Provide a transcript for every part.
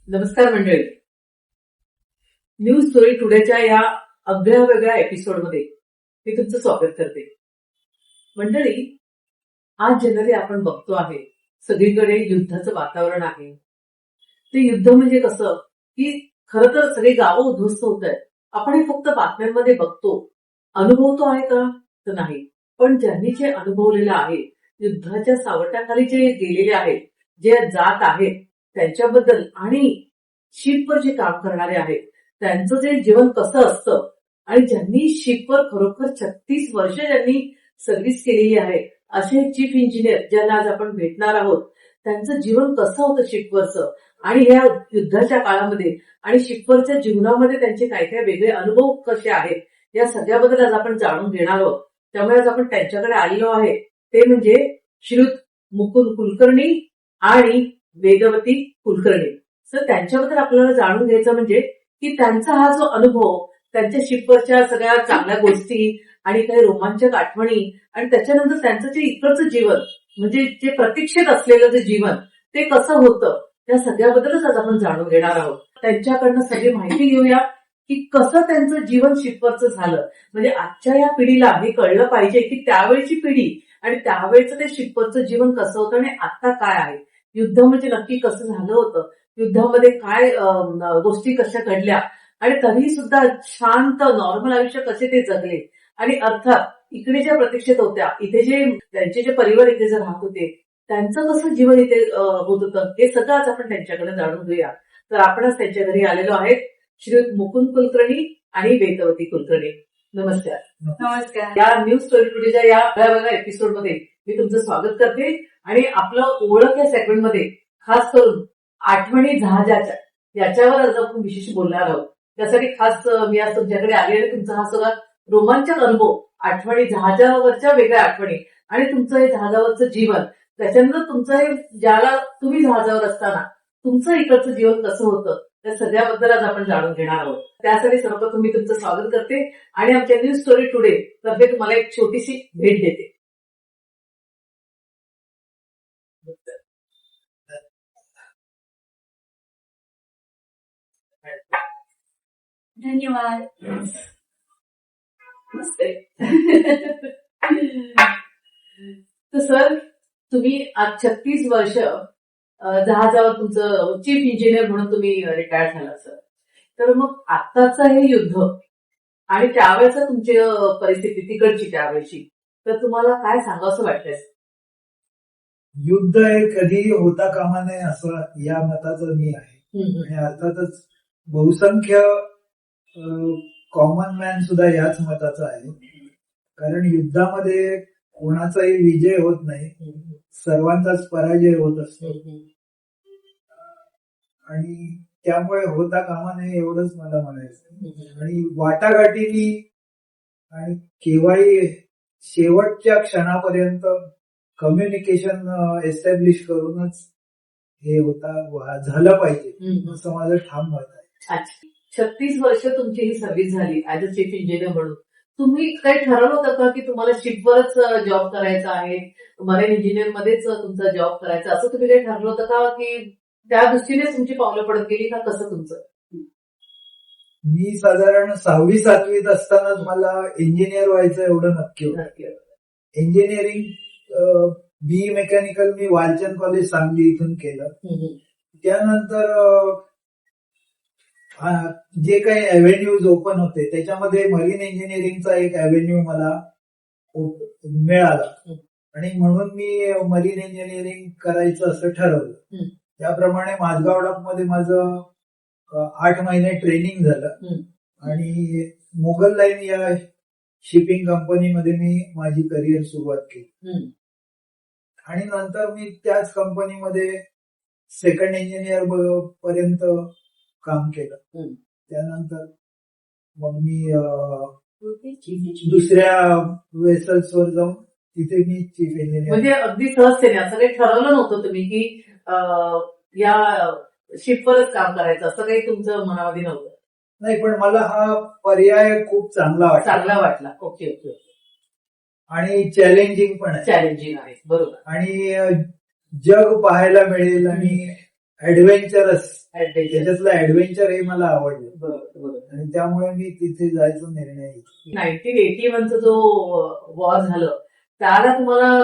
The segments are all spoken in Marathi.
नमस्कार मंडळी. न्यूज स्टोरी टुडेच्या या अगळ्या वेगळ्या एपिसोडमध्ये मी तुमचं स्वागत करते. मंडळी, आज जनरली आपण बघतो आहे सगळीकडे युद्धाचं वातावरण आहे. ते युद्ध म्हणजे कसं की खरं तर सगळी गावं उद्ध्वस्त होत आहेत. आपण हे फक्त बातम्यांमध्ये बघतो. अनुभवतो आहे का तर नाही, पण ज्यांनी जे अनुभवलेलं आहे, युद्धाच्या सावटाखाली जे गेलेले आहेत, जे जात आहेत त्यांच्याबद्दल आणि शिपवर जे काम करणारे आहेत त्यांचं जे जीवन कसं असतं आणि ज्यांनी शिपवर खरोखर 36 वर्ष ज्यांनी सर्व्हिस केलेली आहे असे चीफ इंजिनियर ज्यांना आज आपण भेटणार आहोत, त्यांचं जीवन कसं होतं शिपवरचं आणि या युद्धाच्या काळामध्ये आणि शिपवरच्या जीवनामध्ये त्यांचे काय काय वेगळे अनुभव कसे आहेत या सगळ्याबद्दल आज आपण जाणून घेणार आहोत. त्यामुळे आज आपण त्यांच्याकडे आलेलो आहे ते म्हणजे श्रीयुत मुकुंद कुलकर्णी आणि वेदवती कुलकर्णी. सर, त्यांच्याबद्दल आपल्याला जाणून घ्यायचं म्हणजे की त्यांचा हा जो अनुभव, त्यांच्या शिपवरच्या सगळ्या चांगल्या गोष्टी आणि काही रोमांचक आठवणी आणि त्याच्यानंतर त्यांचं जे इकडचं जीवन म्हणजे जे प्रतीक्षेत असलेलं जे जीवन ते कसं होतं त्या सगळ्याबद्दलच आज आपण जाणून घेणार आहोत. त्यांच्याकडनं सगळी माहिती घेऊया की कसं त्यांचं जीवन शिपवरचं झालं. म्हणजे आजच्या या पिढीला हे कळलं पाहिजे की त्यावेळची पिढी आणि त्यावेळचं ते शिपवरचं जीवन कसं होतं आणि आता काय आहे. युद्ध म्हणजे नक्की कसं झालं होतं, युद्धामध्ये काय गोष्टी कशा घडल्या आणि तरीही सुद्धा शांत नॉर्मल आयुष्य कसे ते जगले आणि अर्थात इकडे ज्या प्रतीक्षेत होत्या, इथे जे त्यांचे जे परिवार इथे जे राहत होते त्यांचं कसं जीवन इथे होत होतं हे सगळं आज आपण त्यांच्याकडे जाणून घेऊया. तर आपणच त्यांच्या घरी आलेलो आहेत श्रीयुत मुकुंद कुलकर्णी आणि वेदवती कुलकर्णी. नमस्कार. नमस्कार. या न्यूज स्टोरी टुडेच्या या वेगळ्या एपिसोडमध्ये मी तुमचं स्वागत करते आणि आपलं ओळख या सेगमेंटमध्ये खास करून आठवणी जहाजाच्या याच्यावर आज आपण विशेष बोलणार आहोत. त्यासाठी खास मी आज तुमच्याकडे आले आणि तुमचा हा सगळा रोमांचक अनुभव, आठवणी जहाजावरच्या वेगळ्या आठवणी आणि तुमचं हे जहाजावरचं जीवन, त्याच्यानंतर तुमचं हे ज्याला तुम्ही जहाजावर असताना तुमचं इकडचं जीवन कसं होतं त्या सगळ्याबद्दल आज आपण जाणून घेणार आहोत. त्यासाठी सर्वप्रथम मी तुमचं स्वागत करते आणि आमच्या न्यूज स्टोरी टुडे तर्फे तुम्हाला एक छोटीशी भेट देते. धन्यवाद. नमस्ते. तर सर, तुम्ही आज 36 वर्ष जहाजावर तुमचं चीफ इंजिनियर म्हणून तुम्ही रिटायर झाला सर. तर मग आत्ताचं हे युद्ध आणि त्यावेळेचं तुमची परिस्थिती तिकडची त्यावेळेची, तर तुम्हाला काय सांगावंसं वाटतंय? युद्ध हे कधी होता कामा नये असं या मताचं मी आहे. आणि अर्थातच बहुसंख्य कॉमन मॅन सुद्धा याच मताचा आहे. कारण युद्धामध्ये कोणाचाही विजय होत नाही, सर्वांचाच पराजय होत असतो. आणि त्यामुळे होता कामा नये एवढंच मला म्हणायचं. आणि वाटाघाटीनी आणि केव्हाही शेवटच्या क्षणापर्यंत कम्युनिकेशन एस्टॅब्लिश करूनच हे झालं पाहिजे असं माझं ठाम मत आहे. अच्छा, 36 वर्ष तुमची ही सर्व्हिस झाली ऍज अ चीफ इंजिनियर म्हणून. तुम्ही काही ठरवलं होतं का की तुम्हाला शिपवरच जॉब करायचा आहे, मराईन इंजिनियर मध्येच तुमचा जॉब करायचा, असं तुम्ही काही ठरवलं होतं का की त्या दृष्टीने तुमची पावलं पडत गेली का, कसं तुमचं? मी साधारण 6वी-7वीत असतानाच मला इंजिनियर व्हायचं एवढं नक्की होतं. इंजिनिअरिंग बी मेकॅनिकल मी वालचंद कॉलेज सांगली इथून केलं. त्यानंतर जे काही अव्हेन्यूज ओपन होते त्याच्यामध्ये मरीन इंजिनिअरिंगचा एक अव्हेन्यू मला मिळाला आणि म्हणून मी मरीन इंजिनिअरिंग करायचं असं ठरवलं. त्याप्रमाणे माझगाव डॉकमध्ये माझं 8 महिने ट्रेनिंग झालं आणि मोगल लाईन या शिपिंग कंपनीमध्ये मी माझी करिअर सुरुवात केली. आणि नंतर मी त्याच कंपनीमध्ये सेकंड इंजिनियर पर्यंत काम केलं. त्यानंतर मग मी दुसऱ्या वेसल्सवर जाऊन तिथे मी चीफ इंजिनियर. म्हणजे अगदी सहजतेने असं काही ठरवलं नव्हतं तुम्ही की या शिपवरच काम करायचं, असं काही तुमचं मनामध्ये नव्हतं? नाही, पण मला हा पर्याय खूप चांगला वाटला. Okay okay. आणि चॅलेंजिंग पण आहे. चॅलेंजिंग आहे, बरोबर. आणि जग पाहायला मिळेल आणि ऍडव्हेंचरस, ऍडव्हेंचर. त्याच्यातलं ऍडव्हेंचर हे मला आवडलं बरोबर बरोबर. आणि त्यामुळे मी तिथे जायचा निर्णय घेतला. 1981चा जो वॉर झालं त्याला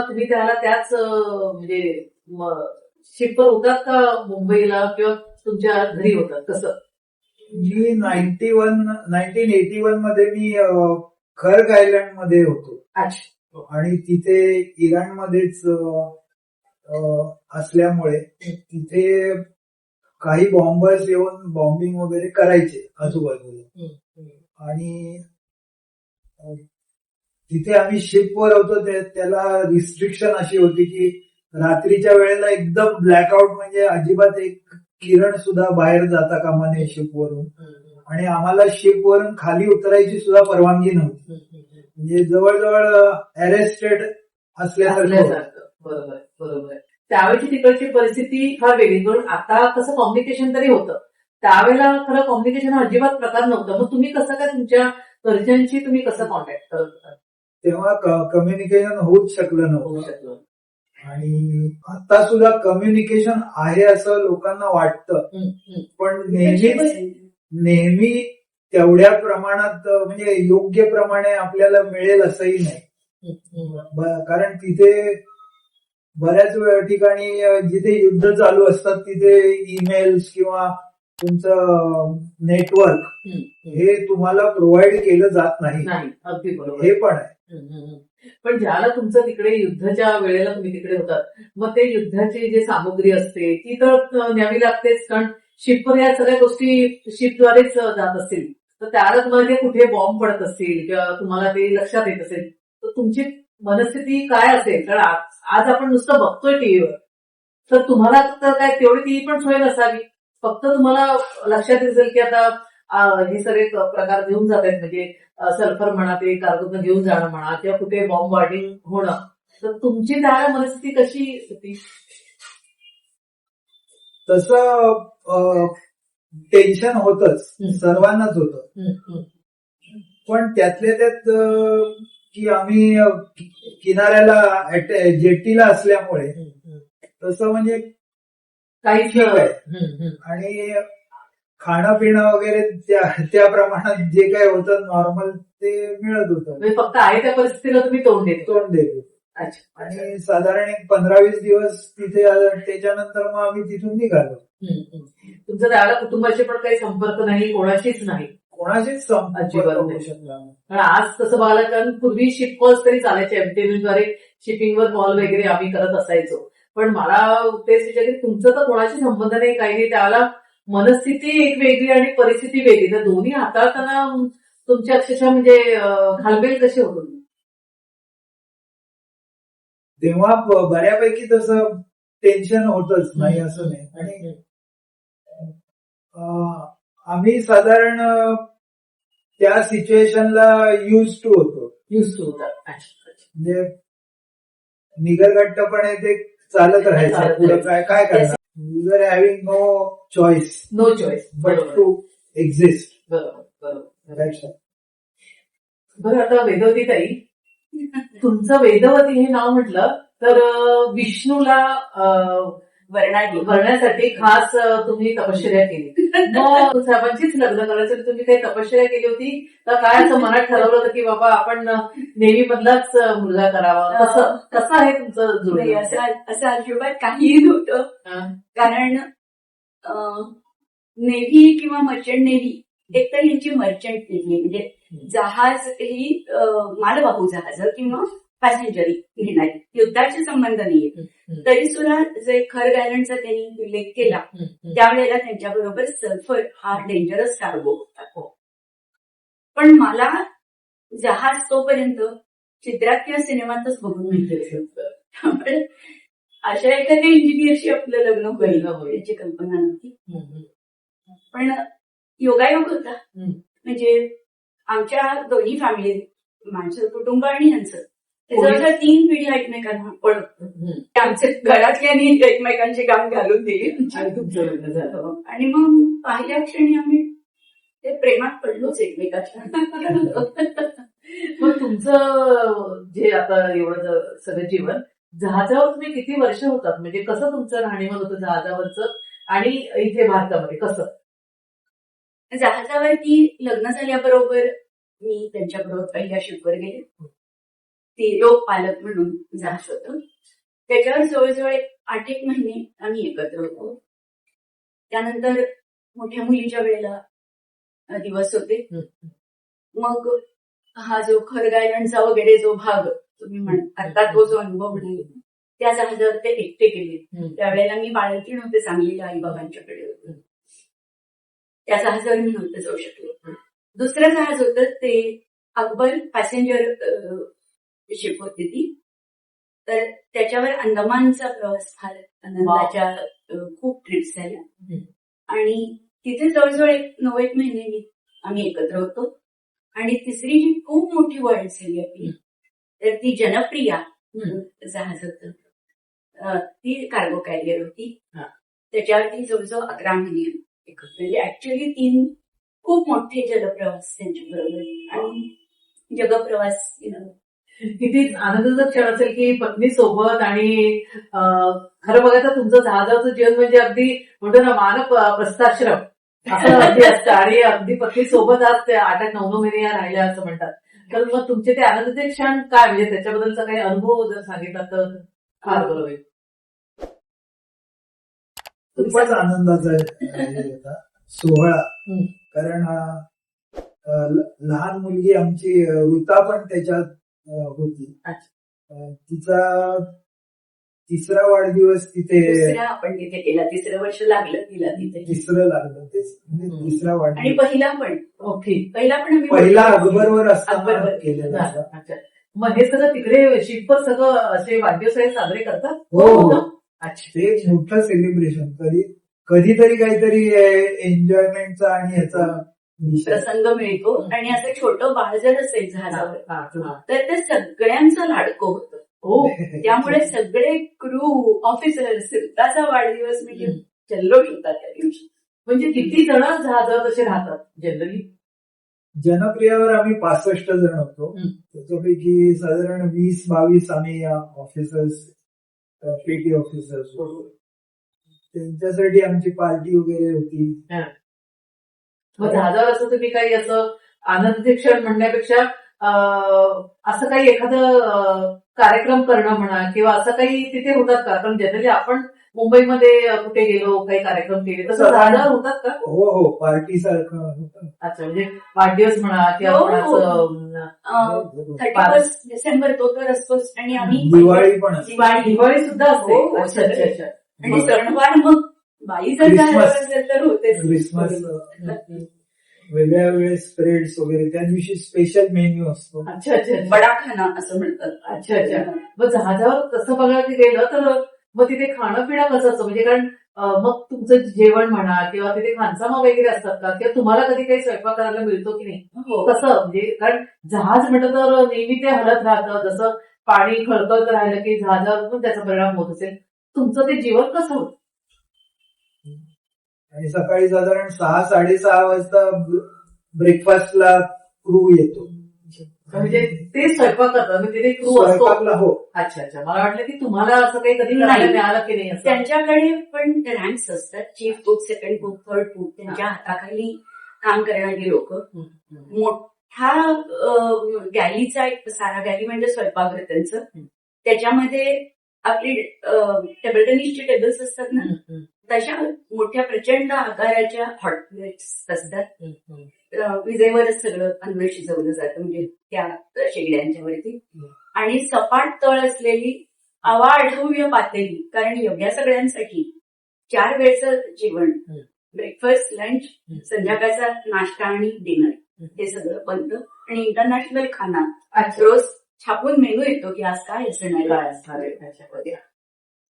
तुम्ही त्याला त्याच म्हणजे शिपवर होतात का मुंबईला किंवा तुमच्या घरी होतात कसं? मी 1981 मध्ये मी खर्ग आयलंड मध्ये होतो अच्छा. आणि तिथे इराणमध्येच असल्यामुळे तिथे काही बॉम्बर्स येऊन बॉम्बिंग वगैरे करायचे आजूबाजूला. आणि तिथे आम्ही शिपवर होतो, त्याला रिस्ट्रिक्शन अशी होती की रात्रीच्या वेळेला एकदम ब्लॅकआउट, म्हणजे अजिबात एक किरण सुद्धा बाहेर जाता कामा नये शिपवरून. आणि आम्हाला शिपवरून खाली उतरायची सुद्धा परवानगी नव्हती, म्हणजे जवळजवळ अरेस्टेड असल्यासारखं. बरोबर बरोबर. त्यावेळेची तिकडची परिस्थिती फार वेगळी. पण आता कसं कम्युनिकेशन तरी होतं, त्यावेळेला खरं कम्युनिकेशन अजिबात प्रकार नव्हता. मग तुम्ही कसं काय तुमच्या घरच्यांशी तुम्ही कसं कॉन्टॅक्ट करत होता? तेव्हा कम्युनिकेशन होऊच शकलं होऊ नव्हतं. शकलं. आणि आता सुद्धा कम्युनिकेशन आहे असं लोकांना वाटतं, पण नेहमी तेवढ्या प्रमाणात म्हणजे योग्य प्रमाणे आपल्याला मिळेल असंही नाही. कारण तिथे बऱ्याच ठिकाणी जिथे युद्ध चालू असतात तिथे ईमेल्स किंवा तुमचं नेटवर्क हे तुम्हाला प्रोव्हाइड केलं जात नाही. अगदी बरोबर. हे पण आहे. पण ज्याला तुमचं तिकडे युद्धाच्या वेळेला तुम्ही तिकडे होतात, मग ते युद्धाची जी सामुग्री असते ती तर न्यावी लागतेच, कारण शिपवर या सगळ्या गोष्टी शिपद्वारेच जात असतील, तर त्याला तुम्हाला कुठे बॉम्ब पडत असतील किंवा तुम्हाला ते लक्षात येत असेल, तर तुमची मनस्थिती काय असेल? कारण आज आपण नुसतं बघतोय टीव्हीवर, तर तुम्हाला तर काय तेवढी ती पण सोय नसावी. फक्त तुम्हाला लक्षात येईल की आता हे सगळे प्रकार घेऊन जात आहेत, म्हणजे सल्फर म्हणा, ते कारगुदनं घेऊन जाणं म्हणा, किंवा कुठे बॉम्ब वार्डिंग होणं, तर तुमची त्यावेळेला मनस्थिती कशी होती? तसं टेन्शन होतच, सर्वांनाच होतं. पण त्यातल्या त्यात की आम्ही किनाऱ्याला जेटीला असल्यामुळे तसं म्हणजे काहीच ठीक आहे. आणि खाणं पिणं वगैरे त्या प्रमाणात जे काय होतं नॉर्मल ते मिळत होतं. म्हणजे फक्त आहे त्या परिस्थितीला तुम्ही तोंड देतो. अच्छा. आणि साधारण एक 15-20 दिवस तिथे त्याच्यानंतर मग आम्ही तिथून निघालो. तुमचं त्याला कुटुंबाशी पण काही संपर्क नाही, कोणाशीच नाही? कोणाशीच संपर्क होऊ शकला नाही. कारण आज तसं बघायला, कारण पूर्वी शिप कॉल्स तरी चालायचे, एमटीव्हीद्वारे शिपिंगवर कॉल वगैरे आम्ही करत असायचो. पण मला तेच विचार की तुमचं तर कोणाशी संबंध नाही, काही नाही, त्याला मनस्थिती एक वेगळी आणि परिस्थिती वेगळी, तर दोन्ही हाताळताना तुमची अक्षरशः म्हणजे घालमेल कशी होत होती? तेव्हा बऱ्यापैकी तसं टेन्शन होतच, नाही असं नाही. आणि आम्ही साधारण त्या सिच्युएशनला युज टू होतो. म्हणजे निगरगट्टपणे ते चालत राहायचं, पुढे काय करणार. You are having no choice but to exist. बरं, आता वेदवती ताई, तुमचं वेदवती हे नाव म्हटलं तर विष्णूला वर्ण्यासाठी खास तुम्ही तपश्चर्या केली. मग साहेबांचीच लग्न करायचं, तुम्ही काही तपश्चर्या केली होती का काय असं मनात ठरवलं होतं की बाबा आपण नेव्ही मधलाच मुलगा करावा? कसं आहे तुमचं जुळलं? असं अजिबात काहीही नव्हतं. कारण नेव्ही किंवा मर्चंट नेव्ही, एक तर यांची मर्चंट नेव्ही म्हणजे जहाज ही मालवाहू जहाज किंवा पॅसेंजरी घेणारी, युद्धाचे संबंध नाहीये. तरी सुद्धा जे खर्ग आयलंडचा त्यांनी उल्लेख केला त्यावेळेला त्यांच्याबरोबर सल्फर हा डेंजरस कार्गो होता. पण मला जहाज तोपर्यंत चित्रात किंवा सिनेमातच बघून माहिती होतं. त्यामुळे अशा एखाद्या इंजिनियरशी आपलं लग्न होईल याची कल्पना नव्हती. पण योगायोग होता. म्हणजे आमच्या दोन्ही फॅमिली, माझं कुटुंब आणि यांचं, जवळजवळ 3 पिढी एकमेकांना पण आमच्या घरातल्यांनी एकमेकांची काम घालून दिली आणि मग पहिल्या क्षणी आम्ही ते प्रेमात पडलोच एकमेकांच्या. मग तुमचं जे आता एवढं सगळं जीवन, जहाजावर तुम्ही किती वर्ष होतात? म्हणजे कसं तुमचं राहणीमान होतं जहाजावरचं, आणि इथे भारतामध्ये कसं? जहाजावरती लग्न झाल्याबरोबर मी त्यांच्याबरोबर पहिल्या शिपवर गेले. ते लोकपालक म्हणून जहाज होतं. त्याच्यावर जवळजवळ 8-1 महिने आम्ही एकत्र होतो. त्यानंतर मोठ्या मुलीच्या वेळेला दिवस होते. मग हा जो खरग आयलंडचा वगैरे जो भाग तुम्ही अर्थात तो जो अनुभव म्हणाले त्या जहाजावर ते एकटे गेले. त्यावेळेला मी बाळंतीण होते, सांगलीला आई बाबांच्याकडे होते. त्या जहाजावर मी नव्हते जाऊ शकले. दुसरं जहाज होतं ते अकबर पॅसेंजर शिप होती ती. तर त्याच्यावर अंदमानचा प्रवास फार आनंदाच्या खूप ट्रिप्स झाल्या आणि तिथे जवळजवळ 9-1 महिने आम्ही एकत्र होतो. आणि तिसरी जी खूप मोठी वर्ल्ड झाली आपली तर ती जनप्रिया जहाज होतं. ती कार्गो कॅरियर होती. त्याच्यावरती जवळजवळ 11 महिने म्हणजे ऍक्च्युअली 3 खूप मोठे जलप्रवास त्यांच्याबरोबर आणि जगप्रवास. किती आनंदाचा क्षण असेल की पत्नी सोबत आणि खरं बघायचं तुमचं जहाजाचं जीवन म्हणजे अगदी म्हणतो ना मानव प्रस्थाश्रम असं अगदी असतं आणि अगदी पत्नी सोबत असते 8-9 महिने या राहिल्या असं म्हणतात. तर मग तुमचे ते आनंदाचे क्षण काय म्हणजे त्याच्याबद्दलचा काही अनुभव जर सांगितला तर फार बरं होईल. खूपच आनंदाचा होता सोहळा. कारण लहान मुलगी आमची ऋता पण त्याच्यात होती. तिचा 3रा वाढदिवस तिथे आपण तिथे केला. 3रं वर्ष लागलं तिला तिथे. 3रं लागलं तेच म्हणजे 3रा आणि वाढदिवस. पहिला पण आम्ही पहिला अकबरवर असताना केलेला. अच्छा. मग हे सगळं तिकडे शिपवर सगळं असे वाढदिवस साजरे करतात? हो. अच्छा. ते एक मोठं सेलिब्रेशन. कधीतरी काहीतरी एन्जॉयमेंटचा आणि ह्याचा प्रसंग मिळतो. आणि असं छोटं बाळ जर असेल जहाजावर तर ते सगळ्यांचं लाडकं होतं. त्यामुळे सगळे क्रू ऑफिसर्स त्याचा वाढदिवस म्हणजे जल्लोष होता त्या दिवशी. म्हणजे किती जण जहाजावर तसे राहतात जनरली? जनप्रियावर आम्ही 65 जण होतो. त्याच्यापैकी साधारण 20-22 आम्ही ऑफिसर्स पेटी ऑफिसर्स होतो. त्यांच्यासाठी आमची पार्टी वगैरे होती. मग जहाजावर असं तुम्ही काही असं आनंदाचे क्षण म्हणण्यापेक्षा असं काही एखादं कार्यक्रम करणं म्हणा किंवा असं काही तिथे होतात का? कारण जनरली आपण मुंबईमध्ये कुठे गेलो काही कार्यक्रम केले तसं जहाजावर होतात का? हो पार्टी सारखं होतं. अच्छा. म्हणजे वाढदिवस म्हणा किंवा 31 डिसेंबर तो तर असतोच. आणि आम्ही दिवाळी पण दिवाळी सुद्धा असते. अच्छा अच्छा अच्छा. आणि सणवार मग 22 जण असेल तर होतेच. क्रिसमस वेगळ्या वेळेस स्प्रेड्स वगैरे त्या दिवशी स्पेशल मेन्यू असतो. अच्छा अच्छा. बडाखाना असं म्हणतात. अच्छा अच्छा. मग जहाजावर तसं बघायला गेलं तर मग तिथे खाणं पिणं कसं असतं? म्हणजे कारण मग तुमचं जेवण म्हणा किंवा तिथे खानसामा वगैरे असतात का किंवा तुम्हाला कधी काही स्वयंपाक करायला मिळतो की नाही? कसं म्हणजे कारण जहाज म्हटलं तर नेहमी ते हलत राहतं. जसं पाणी खळखळत राहिलं की जहाजावर पण त्याचा परिणाम होत असेल. तुमचं ते जीवन कसं होतं? आणि सकाळी साधारण 6-6:30 वाजता ब्रेकफास्टला क्रू येतो. म्हणजे ते स्वयंपाक करतात तिथे क्रू असतो? हो. अच्छा अच्छा. मला वाटलं की तुम्हाला असं काही कधी मिळालं की नाही? त्यांच्याकडे पण रँक्स असतात. Chief cook, second cook, third cook. त्यांच्या हाताखाली काम करणारी लोक. मोठा गॅलीचा एक सारा गॅली म्हणजे स्वयंपाकघर त्यांचं. त्याच्यामध्ये आपली टेबल टेनिसचे टेबल्स असतात ना तशा मोठ्या प्रचंड आकाराच्या हॉट प्लेट्स असतात. विजेवरच सगळं अन्न शिजवलं जातं म्हणजे त्या शेगड्यांच्या वरती. आणि सपाट तळ असलेली अवाढव्य पातेली. कारण एवढ्या सगळ्यांसाठी 4 वेळचं जेवण, ब्रेकफास्ट, लंच, संध्याकाळचा नाश्ता आणि डिनर हे सगळं बनतं. आणि इंटरनॅशनल खाना रोज छापून मेनू येतो की आज काय असणार आहे.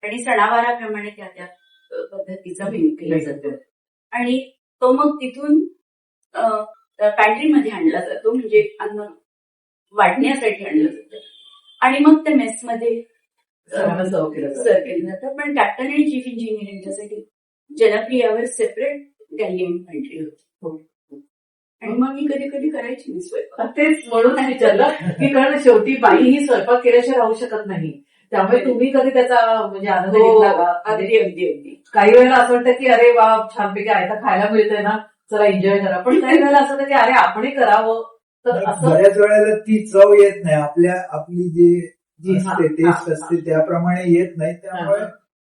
आणि सणावाराप्रमाणे त्या त्या पद्धतीचा मेनू केला जातो. आणि तो मग तिथून पॅन्ट्रीमध्ये आणला जातो म्हणजे अन्न वाढण्यासाठी आणलं जातं. आणि मग त्या मेसमध्ये सर्व केलं जातं. पण कॅप्टन आणि चीफ इंजिनिअरिंगच्यासाठी जनप्रियावर सेपरेट गॅली आणि पॅन्ट्री होती. आणि मग मी कधी कधी करायची स्वयंपाक. तेच म्हणून विचारलं की कारण शेवटी बाई ही स्वयंपाक केल्याशिवाय राहू शकत नाही. त्यामुळे तुम्ही कधी त्याचा म्हणजे आनंद हो, घेतला का? अगदी अगदी अगदी. काही वेळेला असं वाटतं की अरे वा छानपैकी आयता खायला मिळतंय ना, चला एन्जॉय करा. पण काही वेळेला असं होतं की अरे आपणही करावं. तर असं बऱ्याच वेळेला ती चव येत नाही आपली जी हा, असते हा, टेस्ट असते त्याप्रमाणे येत नाही. त्यामुळे हा.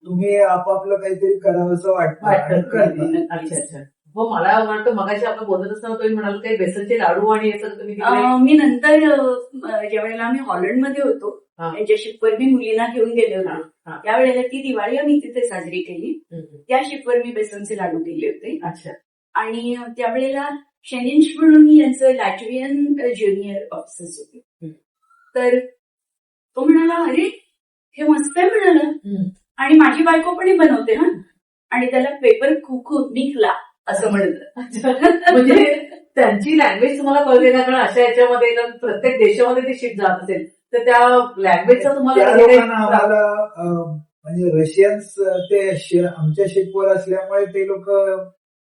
तुम्ही आपापलं काहीतरी करावं असं वाटतं आणि करता. अच्छा अच्छा. हो मला वाटतं मगाशी आपण बोलत असताना तुम्ही म्हणाल काही बेसनचे लाडू आणि हे सगळं तुम्ही तिकडे मी नंतर ज्या वेळेला आम्ही हॉलंडमध्ये होतो हा. त्यांच्या शिपवर मी मुलींना घेऊन गेले हा, होते. हा. त्यावेळेला ती दिवाळी आम्ही तिथे साजरी केली. हम्म. त्या शिपवर मी बेसनचे लाडू केले होते. अच्छा. आणि त्यावेळेला शेनिन्श म्हणून यांचं लॅटवियन ज्युनियर ऑफिसर्स होते. हम्म. तर तो म्हणाला अरे हे मस्त आहे म्हणाला हम्म. आणि माझी बायको पण हे बनवते हा आणि त्याला पेपर खूप निघला असं म्हणत. अच्छा. म्हणजे त्यांची लँग्वेज तुम्हाला कळते का? कारण अशा याच्यामध्ये ना प्रत्येक देशामध्ये ती शिफ्ट जात असेल तर त्या लँग्वेजचा तुम्हाला त्या कधी काही लोकांना आम्हाला म्हणजे रशियन्स आमच्या शिपवर असल्यामुळे ते लोक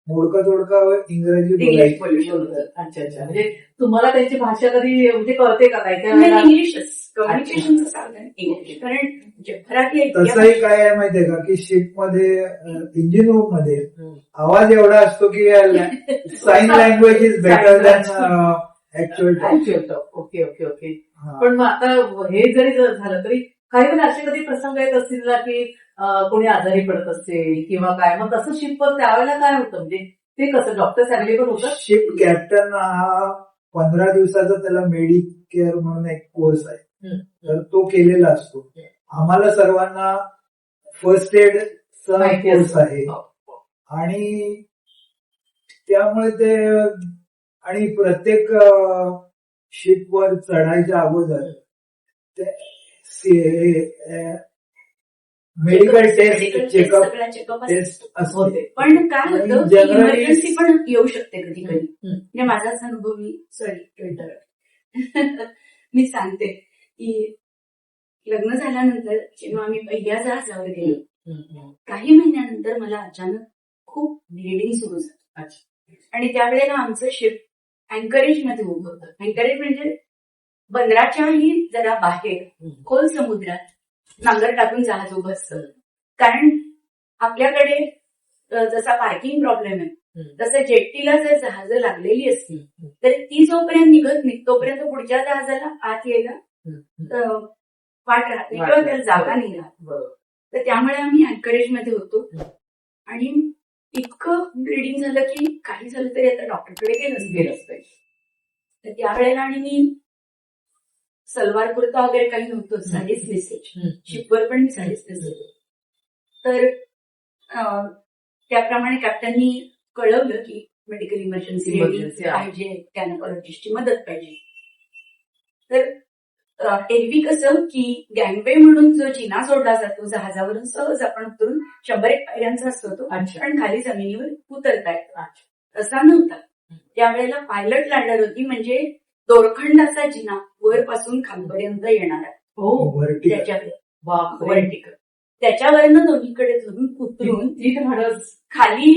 मोडकं इंग्रजी इंग्लिश बोलायचे. बोलू अच्छा अच्छा. म्हणजे तुम्हाला त्यांची भाषा कधी म्हणजे कळते का? काही काही नाही वेळेला इंग्लिशच कम्युनिकेशनचं साधन इंग्लिश. कारण जगभरातली तसंही काय आहे माहितीये का की शिपमध्ये इंजिन रूम मध्ये हम्म. आवाज एवढा असतो की sign language is better than actual Actual talk. Okay okay okay. पण मग आता हे जरी झालं तरी काही वेळेला असे कधी प्रसंग येत असतील ना की कोणी आजारी पडत असेल किंवा काय मग तसं शिपवर त्यावेळेला काय होतं म्हणजे ते कसं डॉक्टर्स अवेलेबल होतं? शिप कॅप्टन हा 15 दिवसाचा त्याला मेडिकेअर म्हणून एक कोर्स आहे. हम्म. तर तो केलेला असतो. आम्हाला सर्वांना फर्स्ट एड माहिती कोर्स असतं. आहे हो. आणि त्यामुळे ते आणि प्रत्येक शिपवर चढायच्या अगोदर मेडिकल टेस्ट चेकअप सगळा चेकअप टेस्ट असते. होते. पण काय होतं आणि generally- इमर्जन्सी पण येऊ शकते कधी कधी. हम्म. म्हणजे माझाच अनुभव मी सांगते की लग्न झाल्यानंतर जेव्हा आम्ही पहिल्या जहाजावर गेलो हम्म. काही महिन्यानंतर मला अचानक खूप ब्लिडिंग सुरू झालं. अच्छा. आणि त्यावेळेला आमचं शिप अँकरेज मध्ये उभं होतं. अँकरेज म्हणजे बंदराच्याही जरा बाहेर हम्म. खोल समुद्रात नांगर टाकून जहाज उभं असतं. कारण आपल्याकडे जसा पार्किंग प्रॉब्लेम आहे हम्म. तसं जेट्टीला जर जहाजं लागलेली असतील हम्म. तर ती जोपर्यंत निघत नाही तोपर्यंत पुढच्या जहाजाला आत यायला हम्म. वाट राहत नाही किंवा त्याला जागा नाही राहत. बरोबर. तर त्यामुळे आम्ही अँकरेज मध्ये होतो. हम्म. आणि इतकं ब्लिडिंग झालं की काही झालं तरी आता डॉक्टरकडे गेलंच पाहिजे. तर त्यावेळेला आणि मी सलवार कुर्ता वगैरे काही नव्हतं, साडीच नेसायची. हम्म. शिपवर पण मी साडीच नेसायची. तर त्याप्रमाणे कॅप्टननी कळवलं की मेडिकल इमर्जन्सी Emergency आहे. पाहिजे, गॅयनेकॉलॉजिस्टची मदत पाहिजे. तर एरवी कसं की गँगवे म्हणून जो जिना सोडला जातो जहाजावरून सहज आपण उतरून 100 पायऱ्यांचा असतो तो, अच्छा. पण खाली जमिनीवर उतरता येतो. अच्छा. तसा नव्हता. त्यावेळेला पायलट लॅडर होती, म्हणजे दोरखंडाचा जिना वरपासून खालपर्यंत येणारा हो. Vertical. त्याच्यावर बापरे. वर्टिकल. त्याच्यावरनं दोन्हीकडे धरून उतरून ती धाडस. खाली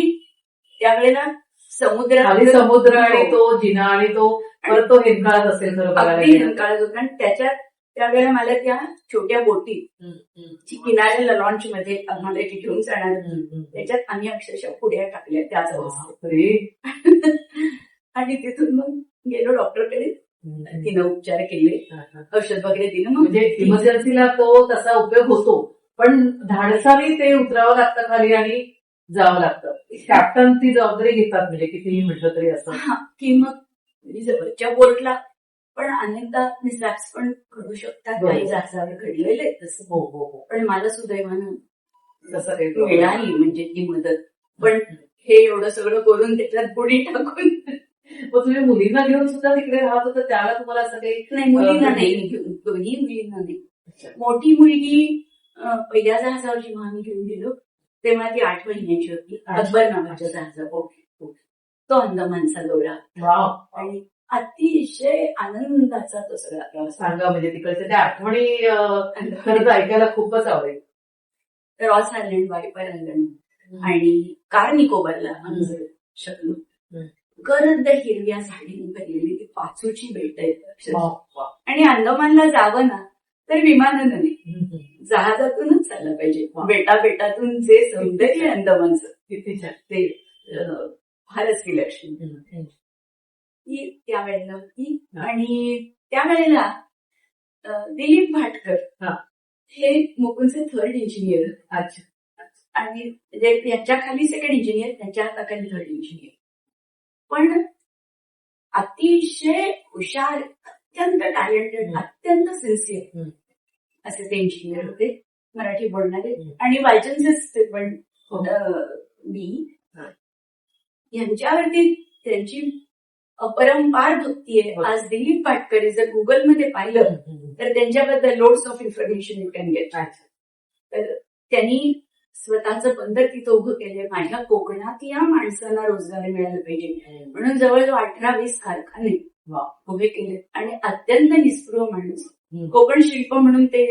त्यावेळेला समुद्र खाली समुद्र आणि तो जिना आणि तो परत तो हिरकाळत असेल खरं बघायला अगदी गेलं. हिरकाळत होता. आणि त्यावेळेला मला त्या छोट्या बोटीत जी किनाऱ्याला लॉन्च मध्ये आम्हाला इथे घेऊन जाणार होती, त्याच्यात आम्ही अक्षरशः पुढ्या टाकल्या त्याच अवस्थेत. बापरे. आणि तिथून मग गेलो डॉक्टरकडे. तिनं उपचार केले, औषध वगैरे दिलं. मग म्हणजे इमर्जन्सीला तो तसा उपयोग होतो, पण धाडसाने ते उतरावं लागतं खाली आणि जावं लागतं. कॅप्टन ती जबाबदारी घेतात म्हणजे कितीही म्हटलं तरी असं. हा, की मग जवळच्या बोटला पण अनेकदा मिसॅप्स पण घडू शकतात. बरोबर. काही जहाजावर घडलेले आहेत तसं. हो हो हो. पण मला सुदैवानं तसं काही मिळाली म्हणजे ती मदत. पण हे एवढं सगळं करून त्याच्यात बुडी टाकून मग तुम्ही मुलींना घेऊन सुद्धा तिकडे राहत होतं त्याला तुम्हाला असं काही नाही, मुलींना नाही घेऊन, दोन्ही मुलींना नाही. मोठी मुलगी पहिल्या जहाजावर जेव्हा आम्ही घेऊन गेलो तेव्हा ती 8 महिन्याची होती. अकबर नावाच्या जहाजावर. तो अंदमानचा दौरा. वाव. आणि अतिशय आनंदाचा तो सगळा प्रवास. सांगा म्हणजे तिकडच्या त्या आठवणी खरंच ऐकायला खूपच आवडेल. रॉस आयलंड, वायपर आयलंड आणि कार निकोबारला आम्ही शकलो. गरद हिरव्या झाडीने भरलेली ती पाचूची बेट आहेत अक्षरशः. आणि अंदमानला जावं ना तर विमानानं नाही, जहाजातूनच चाललं पाहिजे. बेटातून जे सौंदर्य अंदमानचं किती छान. ते फारच विलक्षण. ती त्यावेळेला होती. हा. आणि त्यावेळेला दिलीप भाटकर हा. हे मुकुंदचे थर्ड इंजिनियर होते. अच्छा. आणि म्हणजे यांच्या खाली सेकंड इंजिनियर, त्यांच्या हाताखाली थर्ड इंजिनियर. पण अतिशय हुशार, अत्यंत टॅलेंटेड, अत्यंत सिन्सिअर असे ते इंजिनियर होते, मराठी बोलणारे. आणि बायचान्सेस ते पण मी यांच्यावरती त्यांची अपरंपार भक्ती आहे. आज दिलीप भाटकर जर गुगलमध्ये पाहिलं तर त्यांच्याबद्दल loads of information you can get. तर त्यांनी स्वतःचं बंदर तिथं उभं केलंय. माझ्या कोकणातल्या माणसांना रोजगार मिळाला पाहिजे म्हणून जवळजवळ 18-20 कारखाने उभे केले. आणि अत्यंत निस्पृह माणूस, कोकण शिल्प म्हणून ते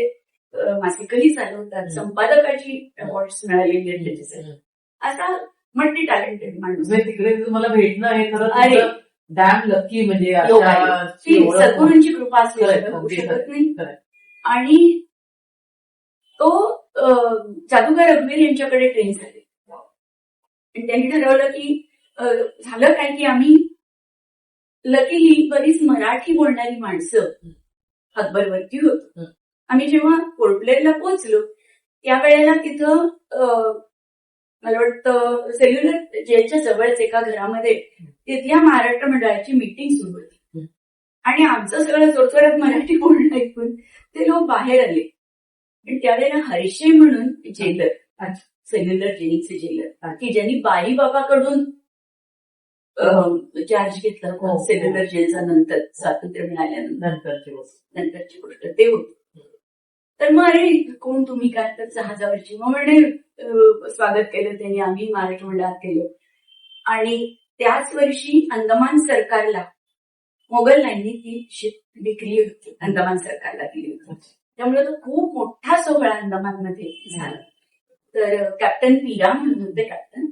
मासिकही चालवतात, संपादकाची अवॉर्ड्स मिळालेली आहेत त्याच्यासाठी. असा मल्टी टॅलेंटेड माणूस. तिकडे तुम्हाला भेटणं हे खरं अरे डॅम लकी, म्हणजे ती सद्गुरूंची कृपा असल्याशिवाय होऊ शकत नाही. आणि तो जादूगार रघुवीर यांच्याकडे ट्रेन झाले. आणि त्यांनी ठरवलं की झालं काय की आम्ही लकीली बरीच मराठी बोलणारी माणसं हातभरवरती होतो. आम्ही जेव्हा पोर्ट ब्लेअरला पोहोचलो त्यावेळेला तिथं मला वाटतं सेल्युलर जेलच्या जवळच एका घरामध्ये तिथल्या महाराष्ट्र मंडळाची मीटिंग सुरू होती. आणि आमचं सगळं जोरजोरात मराठी बोलणं ऐकून ते लोक बाहेर आले. आणि त्यावेळेला हर्षे म्हणून जेलर, सेल्युलर जेलचे जेलर, की ज्यांनी बाईबाबाकडून चार्ज घेतला सेल्युलर जेलचा नंतर स्वातंत्र्य मिळाल्यानंतरची गोष्ट ते होते. तर मग अरे कोण तुम्ही काय, तर जहाजावरची. मग म्हणे स्वागत केलं त्यांनी, आम्ही महाराष्ट्र मंडळात केलं. आणि त्याच वर्षी अंदमान सरकारला मोगलांनी ती शिप विकली होती, अंदमान सरकारला दिली होती. त्यामुळे तो खूप मोठा सोहळा अंदमानमध्ये झाला. तर कॅप्टन पीराम म्हणून होते कॅप्टन,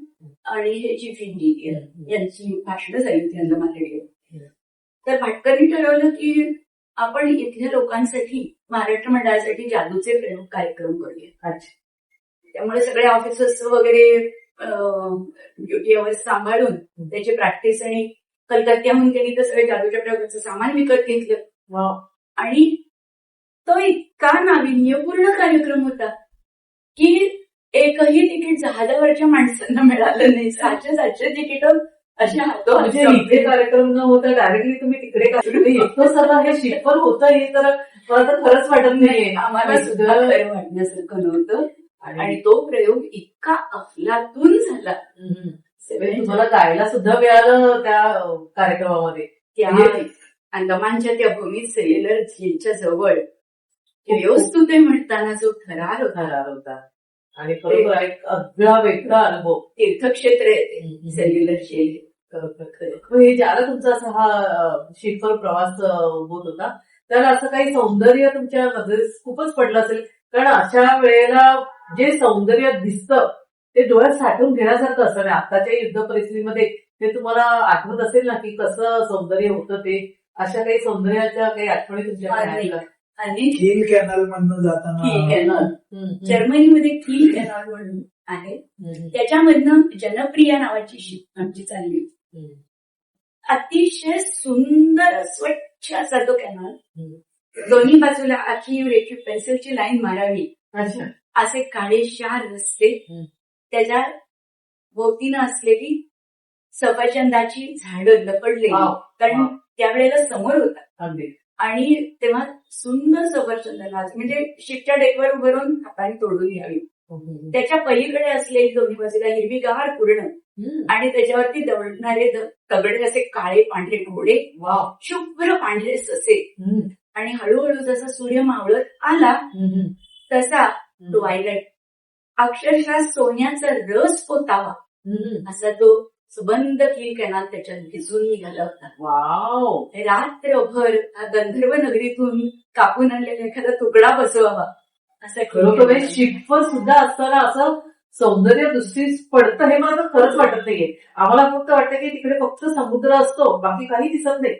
आणि हे चीफ इंजिनियर यांची भाषणं झाली होती अंदमान रेडिओ. तर भाटकरनी ठरवलं की आपण इथल्या लोकांसाठी, महाराष्ट्र मंडळासाठी जादूचे प्रयोग कार्यक्रम करूया. त्यामुळे सगळे ऑफिसर्स वगैरे ड्युटी अवर्स सांभाळून त्याची प्रॅक्टिस, आणि कलकत्त्याहून त्यांनी तर सगळे जादूच्या प्रयोगाचं सामान विकत घेतलं. आणि तो इतका नाविन्यपूर्ण कार्यक्रम होता की एकही तिकीट जहाजावरच्या माणसांना मिळालं नाही. 700 तिकीट अशा हातो. म्हणजे इथे कार्यक्रम न होता डायरेक्टली तुम्ही तिकडे इतकं सगळं हे शिकवण होतं, हे तर मला तर खरंच वाटत नाहीये. आम्हाला सुद्धा खरं वाटण्यासारखं नव्हतं. आणि तो प्रयोग इतका अफलातून झाला. तुम्हाला गायला सुद्धा मिळालं त्या कार्यक्रमामध्ये. त्या अंदमानच्या त्या भूमीत सेल्युलर जेलच्या जवळ व्यवस्थित ते म्हणताना जो थरार होता, आणि बरोबर एक अगळा वेगळा अनुभव. तीर्थक्षेत्र आहे सेल्युलर जेल. हे ज्याला तुमचा असा हा शिखर प्रवास होत होता त्याला असं काही सौंदर्य तुमच्या नजरेस खूपच पडलं असेल, कारण अशा वेळेला जे सौंदर्य दिसतं ते डोळ्यात साठवून घेण्यासारखं असतं. आणि आताच्या युद्ध परिस्थितीमध्ये ते तुम्हाला आठवत असेल ना की कसं सौंदर्य होतं ते. अशा काही सौंदर्याच्या काही आठवणी तुमच्या आणि किल कॅनल म्हणून जाताना, किल कॅनल जर्मनीमध्ये किल कॅनल म्हणून आहे, त्याच्यामधनं जनप्रिया नावाची शिप आमची चालली. अतिशय सुंदर स्वच्छ असा तो कॅनल. दोन्ही बाजूला आखी रेखी पेन्सिलची लाईन मारावी असे काळेशार रस्ते, त्याच्या भोवतीनं असलेली सफरचंदाची झाडं लपडलेली, कारण त्यावेळेला समोर होता. आणि तेव्हा सुंदर सफरचंद म्हणजे शिपच्या डेकवर उभं राहून हाताने तोडून घ्यावी. त्याच्या पलीकडे असलेली दोन्ही बाजूला हिरवीगार पूर्ण, आणि त्याच्यावरती दौडणारे तगडे असे काळे पांढरे घोडे, शुभ्र पांढरे ससे. आणि हळूहळू जसा सूर्य मावळत आला तसा ट्वायलाइट, अक्षरशः सोन्याचा रस पोतावा असा तो सुबंध किल कॅनल त्याच्यात भिजून निघाला होता. वाव. रात्रभर गंधर्व नगरीतून कापून आणलेला एखादा तुकडा बसवावा असं खरोखर शिकवण सुद्धा असताना असं सौंदर्य दृष्टीस पडतं हे मला तर खरंच वाटत नाहीये. आम्हाला फक्त वाटतं की तिकडे फक्त समुद्र असतो, बाकी काही दिसत नाही.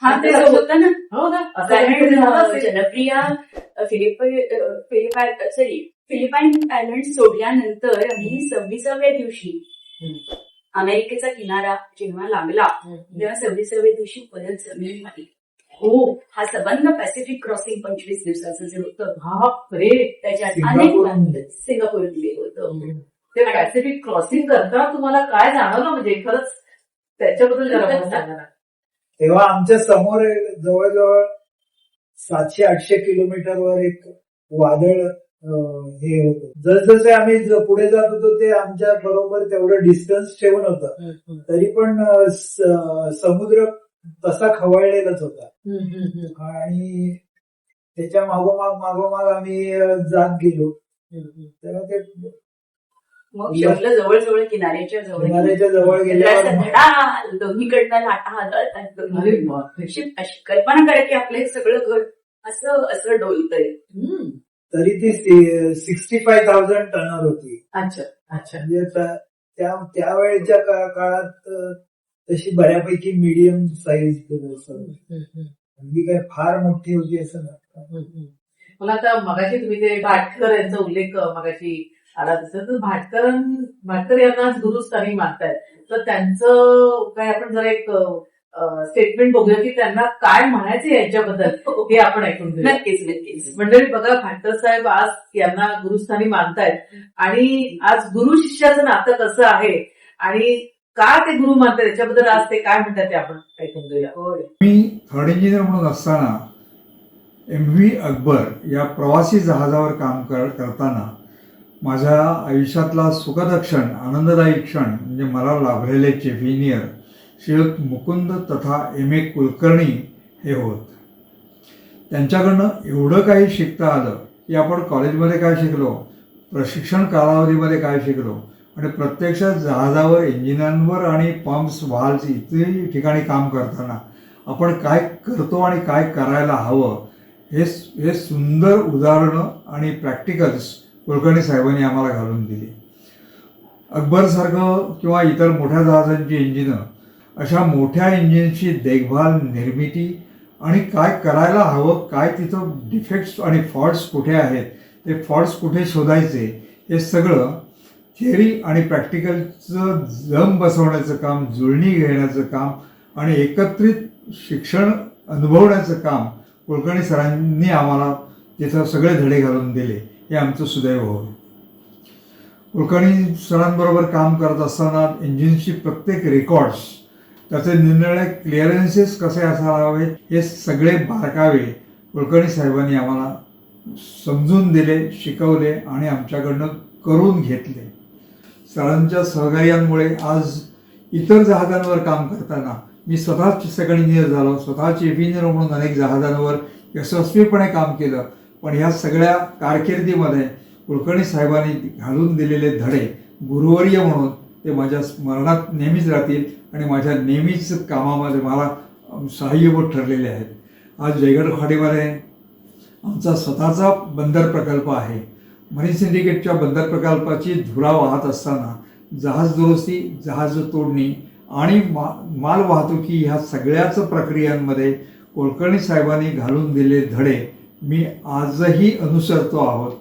हा ते होतं ना. हो ना. कारण जनप्रिया फिलिपाईन आयलंड सोडल्यानंतर आम्ही 26व्या दिवशी अमेरिकेचा किनारा जेव्हा लागला तेव्हा 26व्या दिवशी परत जमीन आली. हो. हा संबंध पॅसिफिक क्रॉसिंग 25 दिवसाचं जे होतं बापरे. त्याच्यात सिंगापूर. अनेक सिंगापूर होतं. ते पॅसिफिक क्रॉसिंग करताना तुम्हाला काय जाणवलं म्हणजे खरंच त्याच्याबद्दल जरा मला सांगा ना. तेव्हा आमच्या समोर जवळजवळ 700-800 किलोमीटरवर एक वादळ हे होतं. जसजसे आम्ही पुढे जात होतो ते आमच्या बरोबर तेवढं डिस्टन्स ठेवून होतं, तरी पण समुद्र तसा खवळलेलाच होता. आणि त्याच्या मागोमाग आम्ही जात गेलो. तेव्हा ते मग शेवटला जवळ किनाऱ्याच्या जवळ गेल्यावर गेल्यावर धडा दोन्हीकडनं लाटा आदळतात. अरे बापरे. अशी कल्पना करा की आपलं हे सगळं घर असं डोलतंय. तरी ती 65,000 टनर होती. अच्छा अच्छा. म्हणजे त्यावेळेच्या काळात तशी बऱ्यापैकी मीडियम साईज अगदी काय फार मोठी होती असं नाही. मला आता मगाशी तुम्ही ते भाटकर यांचा उल्लेख मगाशी आला तसं तर भाटकर यांना आज गुरुस्थानी मानतायत, तर त्यांचं काय आपण जरा एक स्टेटमेंट बघूया की त्यांना काय म्हणायचे यांच्याबद्दल हे आपण ऐकून घेऊया. नक्कीच. मंडळी बघा, भाटकर साहेब आज यांना गुरुस्थानी मानतायत आणि आज गुरु शिष्याचं नातं कसं आहे आणि का ते गुरु मानतात याच्याबद्दल आज ते काय म्हणतात ते आपण ऐकून घेऊया. मी थर्ड इंजिनियर म्हणून असताना MV अकबर या प्रवासी जहाजावर काम करताना माझ्या आयुष्यातला सुखद क्षण, आनंददायी क्षण म्हणजे मला लाभलेले चीफ इंजिनियर श्रीयुत मुकुंद तथा MA कुलकर्णी हे होत. त्यांच्याकडनं एवढं काही शिकता आलं की आपण कॉलेजमध्ये काय शिकलो, प्रशिक्षण कालावधीमध्ये काय शिकलो आणि प्रत्यक्षात जहाजावर, इंजिनांवर आणि पंप्स, व्हाल्व्स इत्यादी ठिकाणी काम करताना आपण काय करतो आणि काय करायला हवं हे सुंदर उदाहरणं आणि प्रॅक्टिकल्स कुलकर्णी साहेबांनी आम्हाला घालून दिली. अकबरसारखं किंवा इतर मोठ्या जहाजांची इंजिनं, अशा मोठ्या इंजिनची देखभाल, निर्मिती आणि काय करायला हवं, काय तिथं डिफेक्ट्स आणि फॉल्ट्स कुठे आहेत, ते फॉल्ट्स कुठे शोधायचे, हे सगळं थिअरी आणि प्रॅक्टिकलचं जम बसवण्याचं काम, जुळणी घेण्याचं काम आणि एकत्रित शिक्षण अनुभवण्याचं काम कुलकर्णी सरांनी आम्हाला तिथं सगळे धडे घालून दिले. हे आमचं सुदैव होतं. कुलकर्णी सरांबरोबर काम करत असताना इंजिनची प्रत्येक रेकॉर्ड्स, त्याचे निर्णय क्लिअरन्सेस कसे असायला हवेत, हे सगळे बारकावे कुलकर्णी साहेबांनी आम्हाला समजून दिले, शिकवले आणि आमच्याकडनं करून घेतले. सरांच्या सहकार्यांमुळे आज इतर जहाजांवर काम करताना मी स्वतःच सेकंड इंजिनियर झालो, स्वतः चीफ इंजिनियर म्हणून अनेक जहाजांवर यशस्वीपणे काम केलं. पण ह्या सगळ्या कारकिर्दीमध्ये कुलकर्णी साहेबांनी घालून दिलेले धडे गुरुवर्य म्हणून ते माझ्या स्मरणात नेहमीच राहतील आणि माझ्या नेहमीच कामामध्ये मला सहाय्यभूत ठरलेले आहेत. आज जयगड खाडीमध्ये आमचा स्वतःचा बंदर प्रकल्प आहे. मरीन सिंडिकेटच्या बंदर प्रकल्पाची धुरा वाहत असताना जहाज दुरुस्ती, जहाज तोडणी आणि माल वाहतुकी ह्या सगळ्याच प्रक्रियांमध्ये कुलकर्णी साहेबांनी घालून दिलेले धडे मी आजही अनुसरतो आहोत.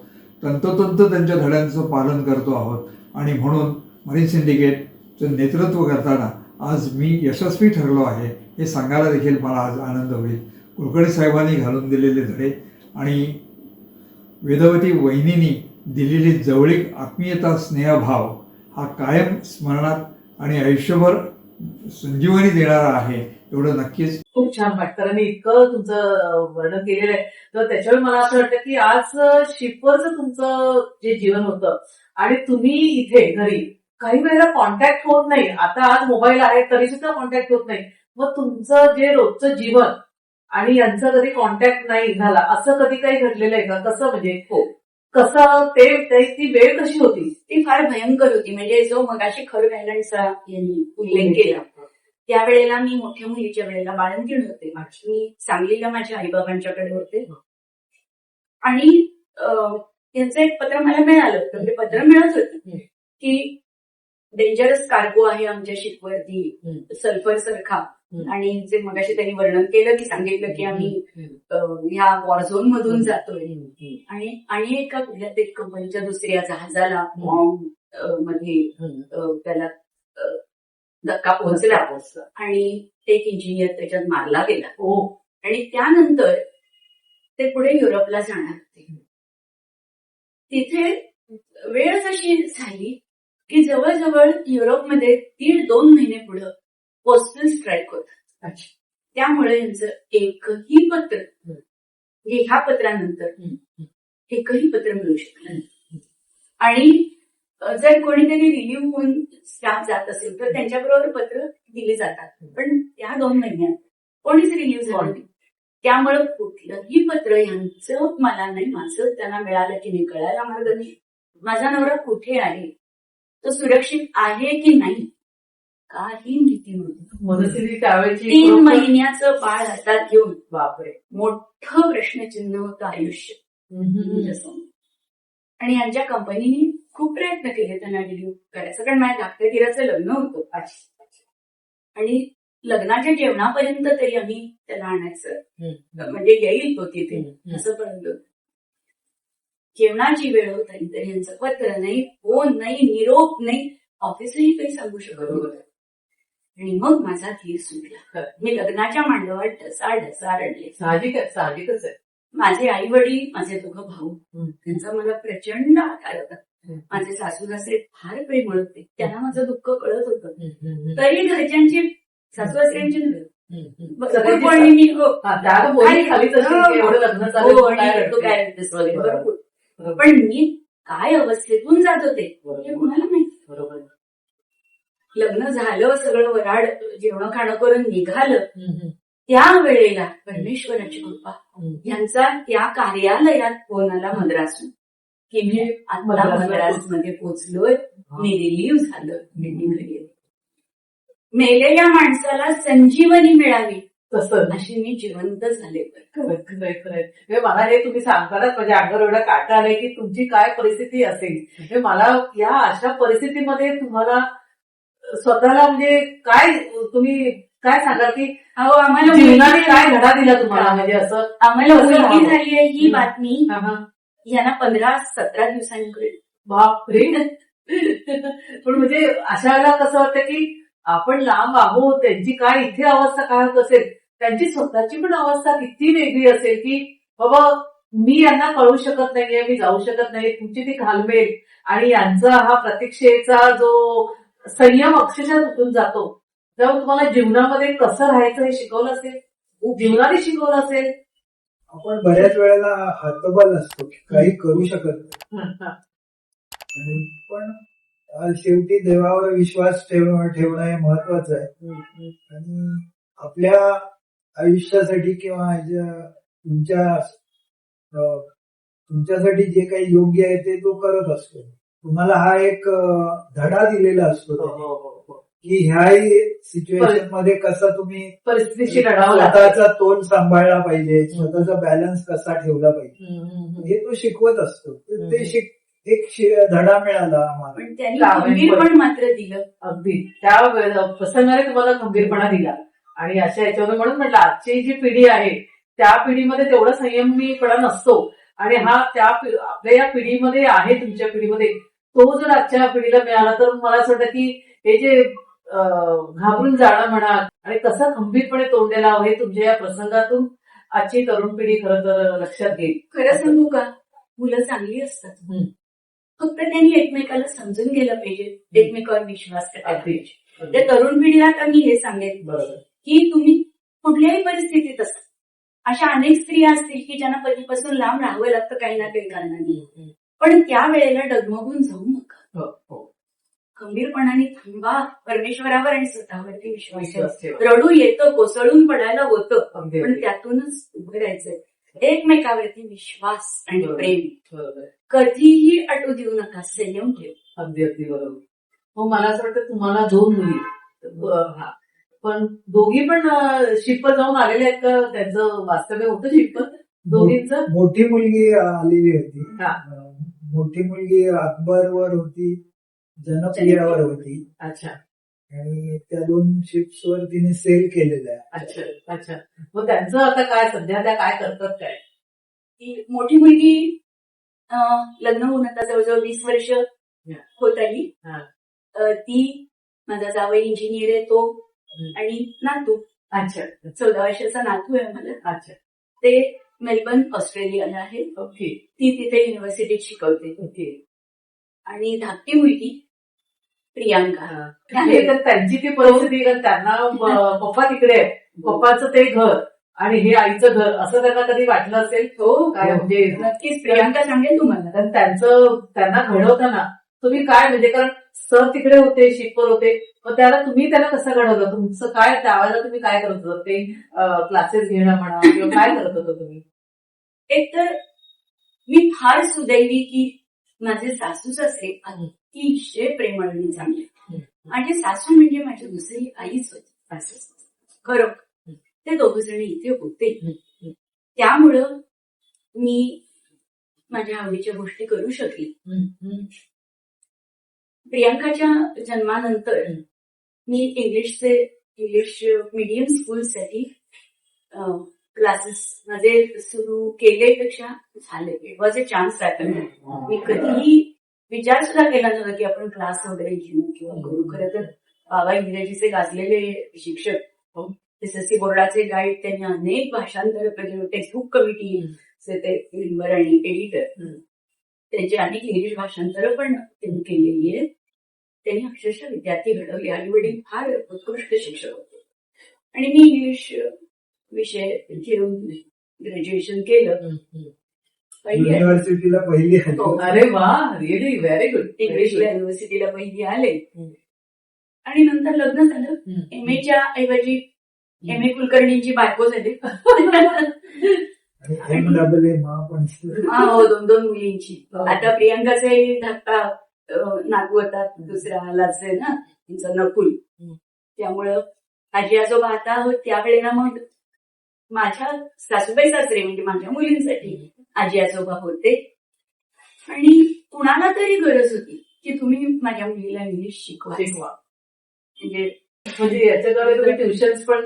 तंतोतंत त्यांच्या धड्यांचं पालन करतो आहोत आणि म्हणून मरीन सिंडिकेटचं नेतृत्व करताना आज मी यशस्वी ठरलो आहे हे सांगायला देखील मला आज आनंद होईल. कुलकर्णी साहेबांनी घालून दिलेले धडे आणि वेदवती वहिनींनी दिलेली जवळीक, आत्मीयता, स्नेहभाव हा कायम स्मरणात आणि आयुष्यभर संजीवनी देणारा आहे एवढं नक्कीच. खूप छान वाटतं आणि इतकं तुमचं वर्णन केलेलं आहे, तर त्याच्यावर मला असं वाटतं की आज शिपवरचं तुमचं जे जीवन होतं आणि तुम्ही इथे घरी काही वेळेला कॉन्टॅक्ट होत नाही. आता आज मोबाईल आहे तरी सुद्धा कॉन्टॅक्ट होत नाही. मग तुमचं जे रोजचं जीवन आणि यांचा कधी कॉन्टॅक्ट नाही झाला असं कधी काही घडलेलं आहे का? कसं म्हणजे कसं ती वेळ कशी होती? ती फार भयंकर होती. म्हणजे जो मगाशी खर आयलंडचा यांनी उल्लेख केला त्यावेळेला मी मोठ्या मुलीच्या वेळेला बाळंतीण होते. मी सांगलीला माझ्या आईबाबांच्याकडे होते आणि त्यांचं एक पत्र मला मिळालं. तर ते पत्र मिळत होतं की डेंजरस कार्गो आहे आमच्या शिपवरती, सल्फर सारखा, आणि जे मगाशी त्यांनी वर्णन केलं की सांगितलं की आम्ही ह्या वॉरझोन मधून जातोय आणि एका कुठल्या तरी कंपनीच्या दुसऱ्या जहाजाला बॉम्ब मध्ये त्याला धक्का पोहोचला आणि एक इंजिनियर त्याच्यात मारला गेला. आणि त्यानंतर ते पुढे युरोपला जाणार होते. तिथे वेळच अशी झाली की जवळजवळ युरोपमध्ये 1.5-2 महिने पुढं पोस्टल स्ट्राईक होत. त्यामुळे यांचं एकही पत्र ह्या पत्रानंतर एकही पत्र मिळू शकलं नाही. आणि जर कोणीतरी रिलीव्ह होऊन स्टाफ जात असेल तर त्यांच्याबरोबर पत्र दिली जातात, पण त्या 2 महिन्यात कोणीच रिलीव्ह झालं नाही. त्यामुळे कुठलंही पत्र यांचं मला नाही, माझं त्यांना मिळालं की नाही कळायला मार्ग नाही. माझा नवरा कुठे आहे, तो सुरक्षित आहे की नाही, काही माहिती नव्हती. मनस्थिती त्यावेळेची 3 महिन्याचं बाळ हातात घेऊन बापरे मोठं प्रश्नचिन्ह होतं आयुष्य तुमच्यासमोर. आणि यांच्या कंपनीने खूप प्रयत्न केले त्यांना रिलीव्ह करायचं, कारण माझ्या धाकट्या दिराचं लग्न होतं आणि लग्नाच्या जेवणापर्यंत तरी आम्ही त्याला आणायचं, म्हणजे येईल तो तिथे असं पर्यंत. जेवणाची वेळ होत आली तरी यांचं पत्र नाही, फोन नाही, निरोप नाही, ऑफिसही काही सांगू शकत नव्हतं. आणि मग माझा धीर सुटला. मी लग्नाच्या मांडवात ढसा रडले. साहजिकच आहे. माझे आई वडील, माझे 2 भाऊ, त्यांचा मला प्रचंड आधार होता. माझे सासू सासरे फार प्रेमळ होते, त्यांना माझं दुःख कळत होतं. तरी घरच्यांची, सासू सासऱ्यांची नव्हे, पण मी काय अवस्थेतून जात होते हे कुणाला माहिती. बरोबर. लग्न झालं, सगळं वराड जेवण खाणं करून निघालं. त्या वेळेला परमेश्वराची कृपा, यांचा त्या कार्यालयात फोन आला मद्रासून की मी आता मद्रासमध्ये पोहोचलोय, मी रिलीव्ह झालं, मी निघाली. मेलेल्या माणसाला संजीवनी मिळावी तसं अशी मी जिवंत झाले. मला हे तुम्ही सांगतानाच माझ्या अंगावर एवढा काटा आलाय की तुमची काय परिस्थिती असेल. मला या अशा परिस्थितीमध्ये तुम्हाला स्वतःला म्हणजे काय, तुम्ही काय सांगाल की आम्हाला जीवनाने काय धडा दिला तुम्हाला, म्हणजे असं आम्हाला मुलगी झाली आहे ही बातमी यांना 15-17 दिवसांकडे. बापरे. पण म्हणजे अशा वेळेला कसं वाटतं की आपण लांब आहोत, त्यांची काय इथे अवस्था काय होत असेल, त्यांची स्वतःची पण अवस्था किती वेगळी असेल की बाबा मी यांना कळू शकत नाहीये, मी जाऊ शकत नाही, तुमची ती घालमेल आणि यांचा हा प्रतीक्षेचा जो संयम अक्षरशः तुटून जातो. तेव्हा तुम्हाला जीवनामध्ये कसं राहायचं हे शिकवलं असेल, जीवनाने शिकवलं असेल. आपण बऱ्याच वेळेला हतबल असतो, काही करू शकत नाही, पण शेवटी देवावर विश्वास ठेवणं हे महत्वाचं आहे. आणि आपल्या आयुष्यासाठी किंवा तुमच्यासाठी जे काही योग्य आहे ते तो करत असतो. तुम्हाला हा एक धडा दिलेला असतो की ह्याही सिच्युएशन मध्ये कसं तुम्ही परिस्थितीशी लढावं लागतं, स्वतःचा तोल सांभाळला पाहिजे, स्वतःचा बॅलन्स कसा ठेवला पाहिजे, हे तो शिकवत असतो. ते एक धडा मिळाला आम्हाला. पण त्यांनी गंभीरपण मात्र दिलं. अगदी त्या प्रसंगाने तुम्हाला गंभीरपणा दिला. आणि अशा याच्यावर म्हणून म्हटलं आजची जी पिढी आहे त्या पिढीमध्ये तेवढा संयमीपणा नसतो, आणि हा आपल्या या पिढीमध्ये आहे, तुमच्या पिढीमध्ये तो जर आजच्या पिढीला मिळाला तर मला असं वाटतं की हे जे घाबरून जाणं म्हणा आणि कसं खंबीरपणे तोंड द्यायला हवं हे तुमच्या या प्रसंगातून आजची तरुण पिढी खरं तर लक्षात घेईल. खरं सांगू का, मुलं चांगली असतात, फक्त त्यांनी एकमेकाला समजून गेलं पाहिजे, एकमेकावर विश्वास करायला पाहिजे. त्या तरुण पिढीला तर मी हे सांगेन की तुम्ही कुठल्याही परिस्थितीत असता, अशा अनेक स्त्रिया असतील की ज्यांना पतीपासून लांब राहावं लागतं काही ना काही कारणाने, पण त्या वेळेला डगमगून जाऊ नका. खंबीरपणाने थांबा, परमेश्वरावर आणि स्वतःवरती विश्वास ठेवा. रडू येतं, कोसळून पडायला होतं, पण त्यातूनच उभं राहायचंय. एकमेकावरती विश्वास आणि प्रेम कधीही अटू देऊ नका, संयम ठेव. अगदी अगदी बरोबर. मग मला असं वाटतं तुम्हाला 2 मुली, पण दोघी पण शिप्पत जाऊन आलेल्या आहेत का, त्यांचं वास्तव्य होतं शिप्पत दोघींचं? मोठी मुलगी आलेली होती, मोठी मुलगी अकबरवर होती, जनप्रियावर होती. अच्छा. आणि त्या 2 शिप्सवर तिने सेल केलेलं आहे. अच्छा अच्छा. मग त्यांचं आता काय सध्या त्या काय करतात काय? ती मोठी मुलगी लग्न होऊन आता जवळजवळ 20 वर्ष होत आली. हा. ती माझा जावई इंजिनियर आहे तो, आणि नातू अच्छा 14 वर्षाचा नातू आहे मला. अच्छा. ते मेलबर्न ऑस्ट्रेलियाला आहे. ओके ती तिथे युनिव्हर्सिटीत शिकवते. ओके. आणि धाकटी मुलगी प्रियांका हे तर त्यांची ती परिस्थिती कारण त्यांना पप्पा तिकडे आहे, पप्पाचं ते घर आणि हे आईचं घर असं त्यांना कधी वाटलं असेल हो काय म्हणजे नक्कीच प्रियांका सांगेल तुम्हाला. कारण त्यांना घडवताना तुम्ही काय म्हणजे कारण सर तिकडे होते शिपवर होते मग त्याला कसं घडवलं तुमचं काय त्यावेळेला तुम्ही काय करत होता ते क्लासेस घेणं म्हणा किंवा काय करत होता तुम्ही? एक तर मी फार सुदैवी की माझे सासू सासरे अतिशय प्रेमळ आणि चांगले. माझी सासू म्हणजे माझी दुसरी आईच होती खरं. ते दोघं जण इथे होते त्यामुळं मी माझ्या आवडीच्या गोष्टी करू शकली. प्रियांकाच्या जन्मानंतर मी इंग्लिश मीडियम स्कूलसाठी क्लासेस माझे सुरू केलेपेक्षा झाले. It was a chance that मी कधीही विचार सुद्धा केला नव्हता की आपण क्लास वगैरे घेऊ किंवा करू. खरं तर बाबा इंग्रजीचे गाजलेले शिक्षक, SSC बोर्डाचे गाईड, त्यांनी अनेक भाषांतर केले, टेक्स्टबुक कमिटीचे ते मेंबर आणि एडिटर, त्यांची अनेक इंग्लिश भाषांतर पण त्यांनी केलेली आहेत. त्यांनी अक्षरशः विद्यार्थी घडवले. आई वडील फार उत्कृष्ट शिक्षक होते आणि मी इंग्लिश विषय घेऊन ग्रॅज्युएशन केलं. युनिव्हर्सिटीला पहिली आली. अरे वा रिअली व्हेरी गुड. इंग्लिशला युनिव्हर्सिटीला पहिली आले आणि नंतर लग्न झालं. MA ऐवजी MA कुलकर्णींची बायको झाली. MAA पण हो 2 मुलींची. आता प्रियांकाचे धाकटा नातू होता, दुसरा आलाच आहे ना तिचं नकुल. त्यामुळं आजी आजोबा आता त्यावेळेला मग माझ्या सासूबाई सासरे म्हणजे माझ्या मुलींसाठी आजी आजोबा होते. आणि कुणाला तरी गरज होती की तुम्ही माझ्या मुलीला इंग्लिश शिकवा. म्हणजे याच्याद्वारे तुम्ही ट्युशन्स पण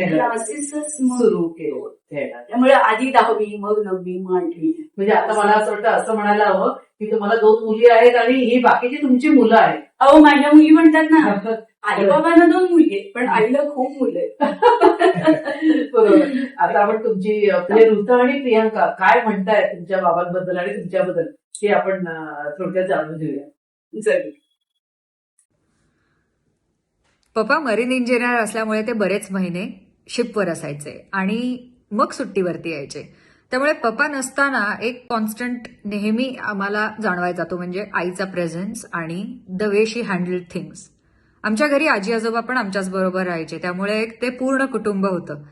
क्लासेसच सुरू केले. त्यामुळे आधी 10वी मग 9वी मग 8वी. म्हणजे आता मला असं वाटतं असं म्हणायला हवं की तुम्हाला 2 मुली आहेत आणि ही बाकीची तुमची मुलं आहेत. अहो माझ्या मुली म्हणतात ना आई बाबांना 2 मुली आहेत पण आईला खूप मुलं आहेत. बरोबर. आता आपण तुमची आपले ऋता आणि प्रियांका काय म्हणताय तुमच्या बाबांबद्दल आणि तुमच्याबद्दल हे आपण थोडक्यात जाणून घेऊया. जरूर. पप्पा मरीन इंजिनियर असल्यामुळे ते बरेच महिने शिपवर असायचे आणि मग सुट्टीवरती यायचे. त्यामुळे पप्पा नसताना एक कॉन्स्टंट नेहमी आम्हाला जाणवायचा तो म्हणजे आईचा प्रेझेन्स आणि the way she handheld things. आमच्या घरी आजी आजोबा पण आमच्याच बरोबर राहायचे त्यामुळे एक ते पूर्ण कुटुंब होतं.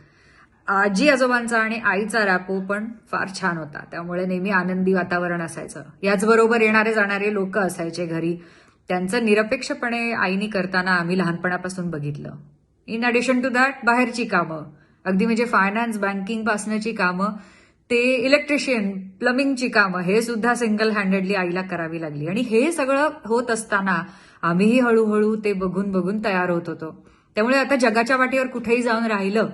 आजी आजोबांचा आणि आईचा रॅपो पण फार छान होता त्यामुळे नेहमी आनंदी वातावरण असायचं. याचबरोबर येणारे जाणारे लोक असायचे घरी. त्यांचं निरपेक्षपणे आईनी करताना आम्ही लहानपणापासून बघितलं. इन ॲडिशन टू दॅट बाहेरची कामं अगदी म्हणजे फायनान्स बँकिंग पासण्याची कामं ते इलेक्ट्रिशियन प्लंबिंगची कामं हे सुद्धा सिंगल हँडेडली आईला करावी लागली. आणि हे सगळं होत असताना आम्हीही हळूहळू ते बघून बघून तयार होत होतो. त्यामुळे आता जगाच्या वाटेवर कुठेही जाऊन राहिलं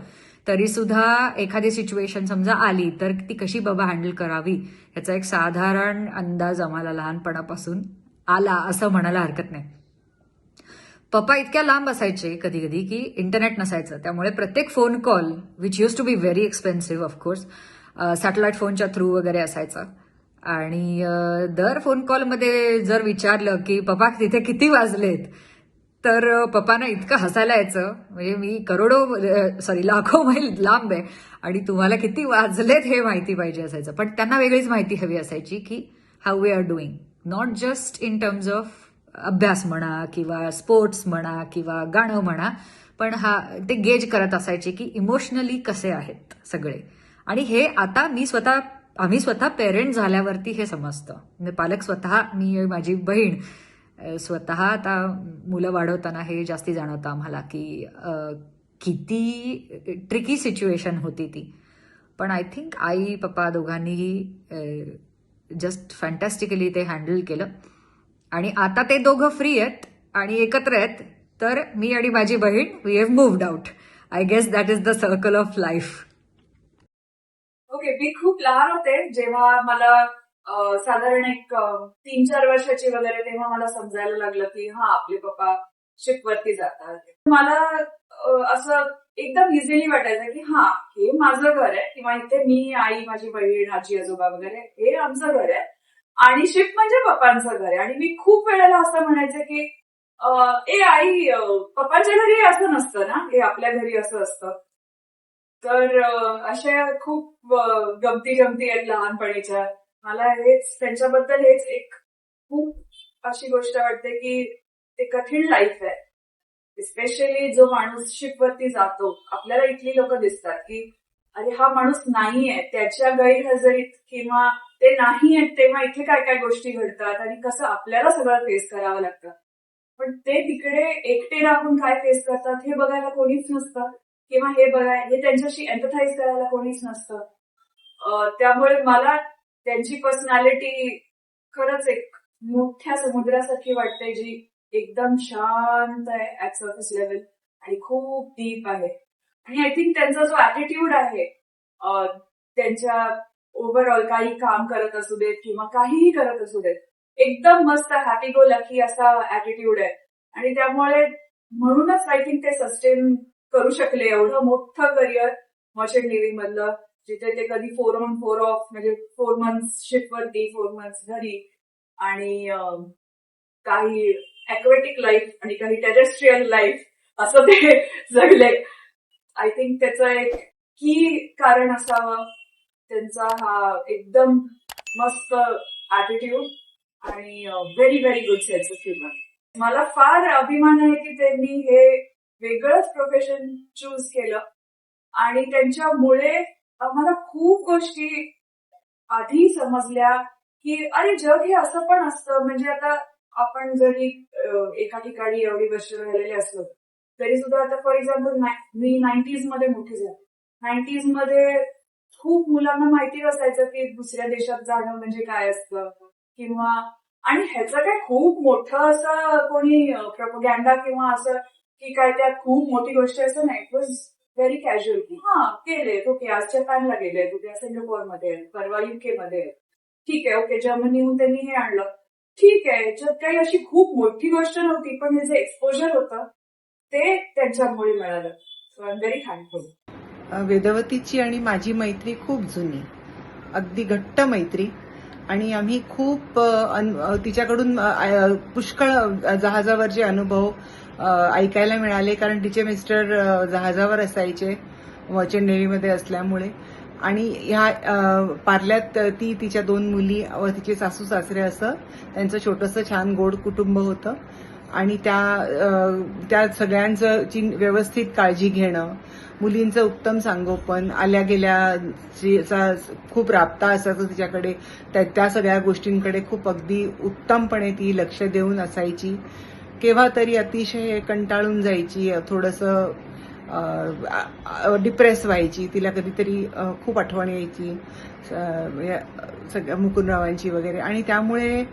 तरी सुद्धा एखादी सिच्युएशन समजा आली तर ती कशी बाबा हँडल करावी याचा एक साधारण अंदाज आम्हाला लहानपणापासून आला असं म्हणायला हरकत नाही. पप्पा इतक्या लांब असायचे कधी कधी की इंटरनेट नसायचं त्यामुळे प्रत्येक phone call which use to be very expensive of course satellite फोनच्या थ्रू वगैरे असायचं. आणि दर फोन कॉलमध्ये जर विचारलं की पप्पा तिथे किती वाजलेत तर पप्पांना इतकं हसायला यायचं म्हणजे मी लाखो मैल लांब आहे आणि तुम्हाला किती वाजलेत हे माहिती पाहिजे असायचं. पण त्यांना वेगळीच माहिती हवी असायची की how we are doing, not just in terms of अभ्यास म्हणा किंवा स्पोर्ट्स म्हणा किंवा गाणं म्हणा, पण ते गेज करत असायचे की इमोशनली कसे आहेत सगळे. आणि हे आता आम्ही स्वतः पेरेंट झाल्यावरती हे समजतं. म्हणजे पालक स्वतः मी माझी बहीण स्वतः आता मुलं वाढवताना हे जास्ती जाणवतं आम्हाला की किती ट्रिकी सिच्युएशन होती ती. पण आय थिंक आई पप्पा दोघांनीही जस्ट फॅन्टॅस्टिकली ते हँडल केलं. आणि आता ते दोघं फ्री आहेत आणि एकत्र आहेत तर मी आणि माझी बहीण we have moved out. I guess that is the circle of life. Okay, मी खूप लहान होते जेव्हा मला साधारण एक 3-4 वर्षाची वगैरे, तेव्हा मला समजायला लागलं की हा, आपले पप्पा शिपवरती जातात. मला असं एकदम इझिली वाटायचं की हा, हे माझं घर आहे, किंवा इथे मी, आई, माझी बहीण, आजी आजोबा वगैरे, हे आमचं घर आहे आणि शिप म्हणजे पप्पांचं घर आहे. आणि मी खूप वेळेला असं म्हणायचे की ए आई, पप्पांच्या घरी असं नसतं ना, हे आपल्या घरी असं असतं. तर अशा खूप गमती आहेत लहानपणीच्या. मला हेच त्यांच्याबद्दल हेच एक खूप अशी गोष्ट वाटते की ते कठीण लाईफ आहे. स्पेशली जो माणूस शिपवरती जातो, आपल्याला इथली लोक दिसतात की अरे हा माणूस नाहीये, त्याच्या गैरहजेरीत किंवा ते नाही आहेत तेव्हा इथे काय काय गोष्टी घडतात आणि कसं आपल्याला सगळं फेस करावं लागतं. पण ते तिकडे एकटे राहून काय फेस करतात हे बघायला कोणीच नसतं, किंवा हे त्यांच्याशी एम्पथाइज करायला कोणीच नसतं. त्यामुळे मला त्यांची पर्सनॅलिटी खरंच एक मोठ्या समुद्रासारखी वाटते, जी एकदम शांत आहे ऍट सर्फेस लेवल आणि खूप डीप आहे. आणि आय थिंक त्यांचा जो ऍटिट्यूड आहे, त्यांच्या ओव्हरऑल काही काम करत असू देत किंवा काहीही करत असू देत, एकदम मस्त हॅपी गो लकी असा ऍटिट्यूड आहे. आणि त्यामुळे म्हणूनच आय थिंक ते सस्टेन करू शकले एवढं मोठं करिअर मर्चंट नेव्ही मधलं, जिथे ते कधी 4 on 4 off, म्हणजे 4 months शिपवरती, 4 months घरी, आणि काही ॲक्वेटिक लाईफ आणि काही टेरेस्ट्रियल लाईफ असं ते जगले. आय थिंक त्याचं एक की कारण असावं त्यांचा हा एकदम मस्त ॲटिट्यूड आणि very very good sense of humour. मला फार अभिमान आहे की त्यांनी हे वेगळंच प्रोफेशन चूज केलं आणि त्यांच्यामुळे आम्हाला खूप गोष्टी आधी समजल्या की अरे जग हे असं पण असतं. म्हणजे आता आपण जरी एका ठिकाणी एवढी वर्ष राहिलेले असलो तरी सुद्धा, आता फॉर एक्झाम्पल मी 90s मध्ये मोठी झाली. 90s मध्ये खूप मुलांना माहिती नसायचं की दुसऱ्या देशात जाणं म्हणजे काय असतं, किंवा आणि ह्याचं काय खूप मोठं असं कोणी प्रोपगॅन्डा किंवा असं की काय त्यात खूप मोठी गोष्ट असं नाही. इट वॉज व्हेरी कॅज्युअल की हा गेले, ओके आज जपानला गेले, उद्या सिंगापूरमध्ये, परवा UK मध्ये, ठीक आहे, ओके जर्मनीहून त्यांनी हे आणलं, ठीक आहे. याच्यात काही अशी खूप मोठी गोष्ट नव्हती, पण हे जे एक्सपोजर होतं ते त्यांच्यामुळे मिळालं. So I am very thankful. वेदवतीची आणि माझी मैत्री खूप जुनी, अगदी घट्ट मैत्री. आणि आम्ही खूप तिच्याकडून पुष्कळ जहाजावरचे अनुभव ऐकायला मिळाले, कारण तिचे मिस्टर जहाजावर असायचे मर्चंट नेव्हीमध्ये असल्यामुळे. आणि ह्या पार्ल्यात ती, तिच्या 2 मुली व तिचे सासू सासरे असं त्यांचं छोटंसं छान गोड कुटुंब होतं. आणि त्या सगळ्यांची व्यवस्थित काळजी घेणं, मुलींचं उत्तम संगोपन, आल्या गेल्याचा खूप राबता असायचा तिच्याकडे, त्या सगळ्या गोष्टींकडे खूप अगदी उत्तमपणे ती लक्ष देऊन असायची. केव्हा तरी अतिशय कंटाळून जायची, थोडंसं डिप्रेस व्हायची, तिला कधीतरी खूप आठवण यायची सगळ्या मुकुंदरावांची वगैरे. आणि त्यामुळे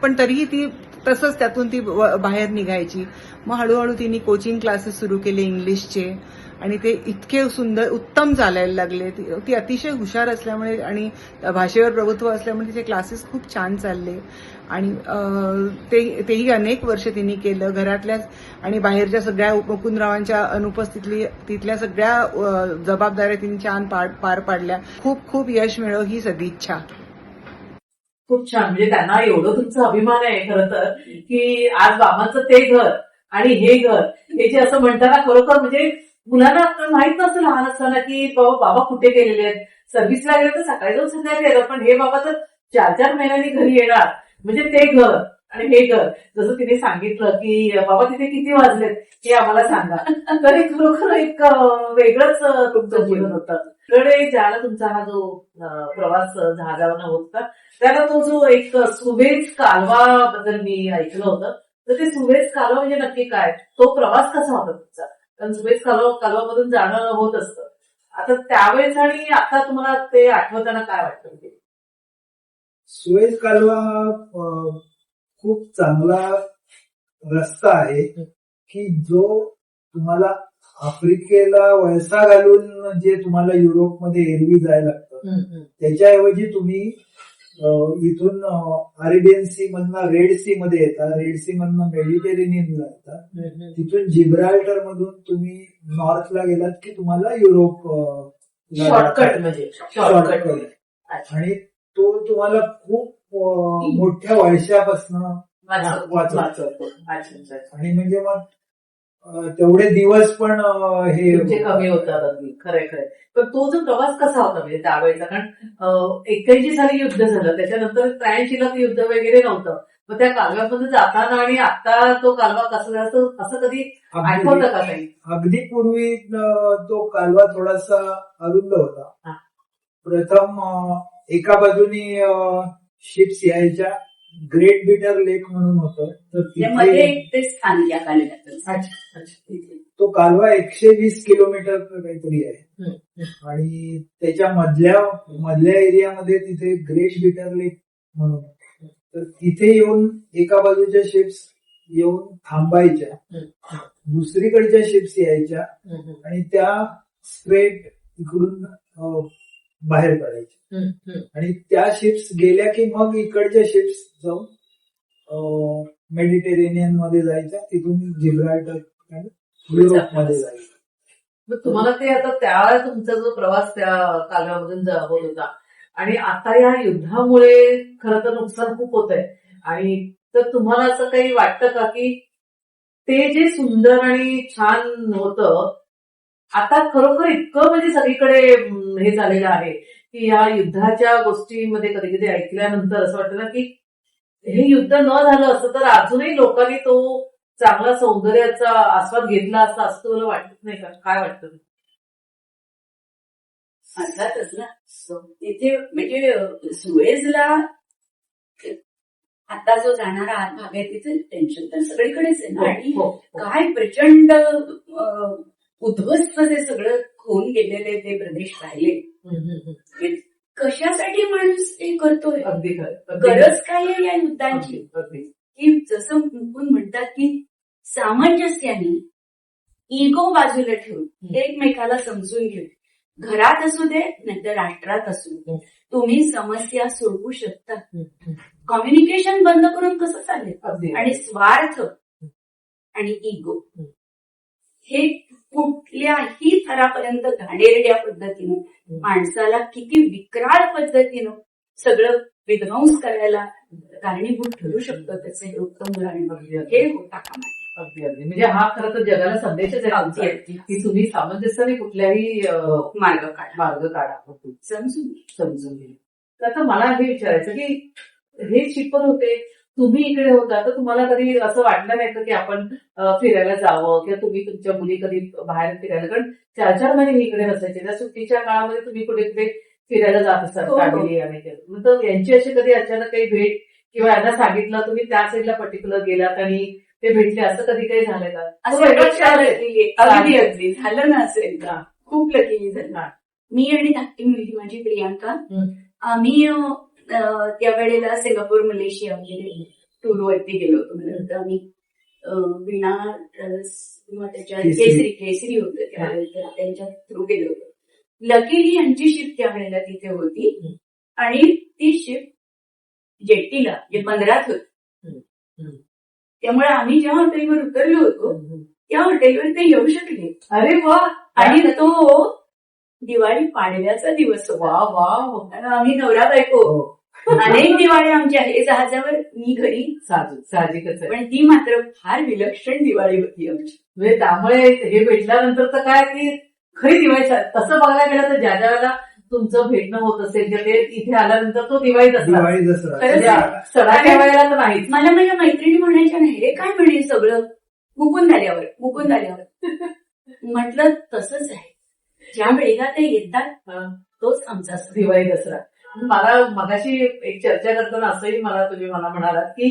पण तरीही ती तसंच त्यातून ती बाहेर निघायची. मग हळूहळू तिने कोचिंग क्लासेस सुरू केले इंग्लिशचे, आणि ते इतके सुंदर उत्तम चालायला लागले. ती अतिशय हुशार असल्यामुळे आणि भाषेवर प्रभुत्व असल्यामुळे तिचे क्लासेस खूप छान चालले. आणि तेही अनेक वर्ष तिने केलं. घरातल्या आणि बाहेरच्या सगळ्या मुकुंदरावांच्या अनुपस्थितीतल्या सगळ्या जबाबदाऱ्या तिने छान पार पाडल्या. खूप खूप यश मिळो ही सदिच्छा. खूप छान. म्हणजे त्यांना एवढं तुमचा अभिमान आहे खरं तर, की आज बाबांचं ते घर आणि हे घर, हे जे असं म्हणताना खरोखर म्हणजे मुलांना माहित नसतं लहान असताना की बाबा कुठे गेलेले आहेत. सर्व्हिसला गेले तर सकाळी जाऊन संध्याकाळी येतात, पण हे बाबा तर 4-4 महिन्यांनी घरी येणार. म्हणजे ते घर आणि हे घर, जसं तिने सांगितलं की बाबा तिथे किती वाजलेत हे आम्हाला सांगा, तर हे खरोखर एक वेगळंच तुमचं जीवन होतं. कडे ज्याला तुमचा हा जो प्रवास जहाजावरनं होता, त्याला तो जो एक सुवेझ कालवा बद्दल मी ऐकलं होतं, तर ते सुवेझ कालवा म्हणजे नक्की काय, तो प्रवास कसा होता तुमचा? कारण सुवेझ कालवामधून जाणं होत असतं. आता त्यावेळेस आणि आता तुम्हाला ते आठवताना काय वाटतं? सुएझ कालवा खूप चांगला रस्ता आहे की जो तुम्हाला आफ्रिकेला वळसा घालून जे तुम्हाला युरोपमध्ये एरवी जायला लागतं त्याच्याऐवजी तुम्ही इथून अरेबियन सी मधनं रेड सी मध्ये येता, रेड सी मधनं मेडिटेरेनियनला येता, तिथून जिब्राल्टर मधून तुम्ही नॉर्थला गेलात की तुम्हाला युरोप शॉर्टकट म्हणजे शॉर्टकट. शॉर्टकट आणि तो तुम्हाला खूप मोठ्या वळशापासनं वाचवतो. अच्छा अच्छा. आणि म्हणजे मग तेवढे दिवस पण हे तुमचे कमी होतात अगदी. खरंय खरंय. पण तो जो प्रवास कसा होता म्हणजे त्यावेळेचा, कारण 81 साली युद्ध झालं, त्याच्यानंतर 83 ला युद्ध वगैरे नव्हतं, मग त्या कालव्यामध्ये जाताना आणि आता तो कालवा कसा असं कधी आठवतं का काही? अगदी पूर्वी तो कालवा थोडासा अरुंद होता. हा. प्रथम एका बाजूनी शिप्स यायच्या, ग्रेट बिटर लेक म्हणून होतं, तर त्यामध्ये तिथे एक ते स्थान या कालव्यातच. अच्छा अच्छा. तो कालवा 120 किलोमीटर काहीतरी आहे. आणि त्याच्या मधल्या एरियामध्ये तिथे ग्रेट बिटर लेक म्हणून, तर तिथे येऊन एका बाजूच्या शिप्स येऊन थांबायच्या, दुसरीकडच्या शिप्स यायच्या आणि त्या स्ट्रेट इकडून बाहेर पडायच्या. आणि त्या शिप्स गेल्या की मग इकडच्या शिप्स जाऊन मेडिटेरेनियन मध्ये जायच्या, तिथून जिब्राल्टर युरोपमध्ये जायचं. मग तुम्हाला ते आता त्या तुमचा जो प्रवास त्या कालव्यामधून होत होता आणि आता या युद्धामुळे खरं तर नुकसान खूप होत आहे, आणि तर तुम्हाला असं काही वाटतं का की ते जे सुंदर आणि छान होतं आता खरोखर इतकं म्हणजे सगळीकडे हे झालेलं आहे की या युद्धाच्या गोष्टीमध्ये कधी कधी ऐकल्यानंतर असं वाटतं ना की हे युद्ध न झालं असतं तर अजूनही लोकांनी तो चांगला सौंदर्याचा आस्वाद घेतला असता, असं तुम्हाला वाटत नाही का? काय वाटतं? अर्थातच ना. तिथे म्हणजे सुएझला आता जो जाणारा भाग आहे तिथे टेन्शन तर सगळीकडेच आहे ना. आणि काय प्रचंड उद्ध्वस्त ते सगळं होऊन गेलेले ते प्रदेश राहिले. कशासाठी माणूस ते करतोय? अगदी खरं. गरज काय आहे या युद्धांची? अगदी. की जसं मुकुंद म्हणतात की सामंजस्याने इगो बाजूला ठेवून एकमेकाला समजून घेऊन, घरात असू दे नाहीतर राष्ट्रात असू दे, तुम्ही समस्या सोडवू शकता. कम्युनिकेशन बंद करून कसं चालेल? आणि स्वार्थ आणि इगो हे कुठल्याही थरापर्यंत घाणेरड्या पद्धतीनं माणसाला किती विक्राळ पद्धतीनं सगळं विध्वंस करायला कारणीभूत ठरू शकतं. त्याचं हे उत्तम उदाहरण हे होता कामा नये. अगदी अगदी. म्हणजे हा खरं तर जगाला संदेशच आहे की तुम्ही सामंजस्याने कुठल्याही मार्ग काढा समजून घ्या. तर आता मला हे विचारायचं की हे शिकवण होते, तुम्ही इकडे होता तर तुम्हाला कधी असं वाटलं नाही का की आपण फिरायला जावं, किंवा तुम्ही तुमच्या मुली कधी बाहेर फिरायला, कारण 4-4 महिने मी इकडे नसायचे, त्या सुट्टीच्या काळामध्ये तुम्ही कुठे कुठे फिरायला जात असतात फॅमिली आणि तर यांची अशी कधी अचानक काही भेट किंवा यांना सांगितलं तुम्ही त्या साईडला पर्टिक्युलर गेलात आणि ते भेटले, असं कधी काही झालं का? अगदी अगदी झालं ना असेल का? खूप लकीली झालं. मी आणि धाकटी मुलगी माझी प्रियांका, आम्ही त्या वेळेला सिंगापूर मलेशिया वगैरे टूरवरती गेलो होतो. मला वाटतं आम्ही वीणा किंवा त्याच्या केसरी होतं त्यावेळेला, त्यांच्या थ्रू गेलो होतो. लकीली यांची शिफ्ट त्यावेळेला तिथे होती आणि ती शिफ्ट जेट्टीला जे 15th होती. त्यामुळे आम्ही ज्या हॉटेलवर उतरलो होतो त्या हॉटेलवर ते येऊ शकले. अरे वा. आणि तो दिवाळी पाडव्याचा दिवस होता. वा. आम्ही नवरा बायको अनेक दिवाळी आमच्या हे जहाजावर, मी घरी साहजिकच आहे, पण ती मात्र फार विलक्षण दिवाळी होती आमची. म्हणजे त्यामुळे हे भेटल्यानंतर तर काय की खरी दिवाळी. तसं बघायला गेलं तर ज्या ज्याला तुमचं भेटणं होत असेल किंवा ते इथे आल्यानंतर तो दिवाळी दसरा सणाच्या वेळेला तर नाहीच. मला माझ्या मैत्रिणी म्हणायच्या नाही, हे काय म्हणेल सगळं मुकुंद आल्यावर. म्हटलं तसंच आहे, ज्या वेळेला ते येतात तोच आमचा दिवाळी दसरा. मला मगाशी एक चर्चा करताना असंही तुम्ही मला म्हणालात की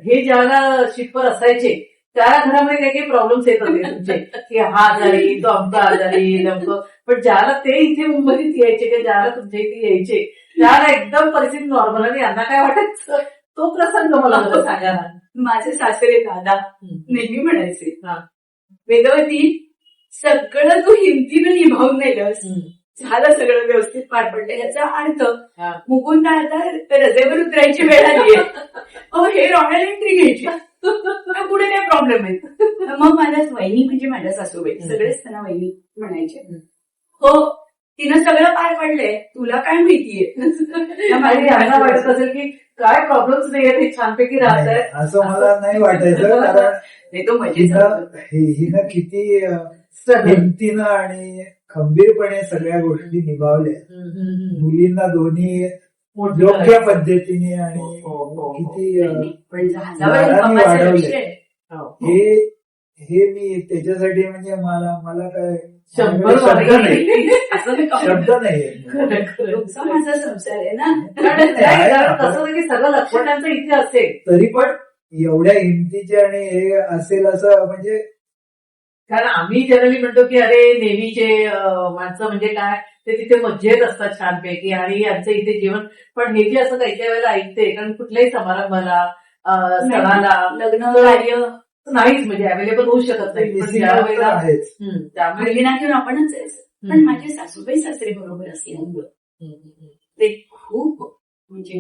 हे ज्याला शिपवर असायचे त्या घरामध्ये काही काही प्रॉब्लेम्स येत होते तुमचे, की हा आजारी, तो अमका आजारी, नेमकं. पण ज्याला ते इथे मुंबईत यायचे किंवा ज्याला तुमच्या इथे यायचे त्याला एकदम परिस्थिती नॉर्मल, आणि यांना काय वाटायचं तो प्रसंग मला जरा सांगा ना. माझे सासरे दादा हम्म. नेहमी म्हणायचे, हा. वेदवती सगळं तू हिमतीनं निभावून नेलंस, हम्म. झालं सगळं व्यवस्थित पार पडलं. याचा अर्थ हा. मुकुंद आता रजेवर उतरायची वेळ आली आहे, हे रॉयल एंट्री घ्यायची, तर पुढे काय प्रॉब्लेम आहे. मग माझ्या वहिनी म्हणजे माझ्या सासूबाई सगळेच त्यांना वहिनी म्हणायचे, हो तिनं सगळं पार पडलंय, तुला काय माहितीये. आणि यांना वाटत असेल की काय प्रॉब्लेम्स नाहीये, हे छानपैकी राहत नाही, आहे. असं मला नाही वाटायचं. कारण नाही तो मजेचा हिनं किती हिमतीनं आणि खंबीरपणे सगळ्या गोष्टी निभावल्या. मुलींना दोन्ही योग्य पद्धतीने आणि हो, हो. किती पण जहाजावर लाडाने बाबाचा वाढवले. लक्ष आहे. हे मी त्याच्यासाठी म्हणजे मला काय शंभर शब्द नाही, असं ते शब्द नाही. खरं, खरं. तुमचा माझा संसार आहे ना. कारण कसं नाही की सगळं लक्ष त्यांचं इथे असेल. तरी पण एवढ्या हिमतीचे आणि हे असेल असं म्हणजे कारण आम्ही जनरली म्हणतो की अरे नेव्हीचे माणसं म्हणजे काय, ते तिथे मज्जेत असतात छानपैकी आणि यांचं इथे जीवन. पण हे जे असं काही काही वेळेला ऐकते, कारण कुठल्याही समारंभाला सणाला लग्न कार्य नाहीच म्हणजे अवेलेबल होऊ शकत नाही. पण त्यावेळेला आहेच. त्यामुळे मुलींना घेऊन आपणच जायचं. पण माझे सासूबाई सासरे बरोबर असल्यामुळं ते खूप म्हणजे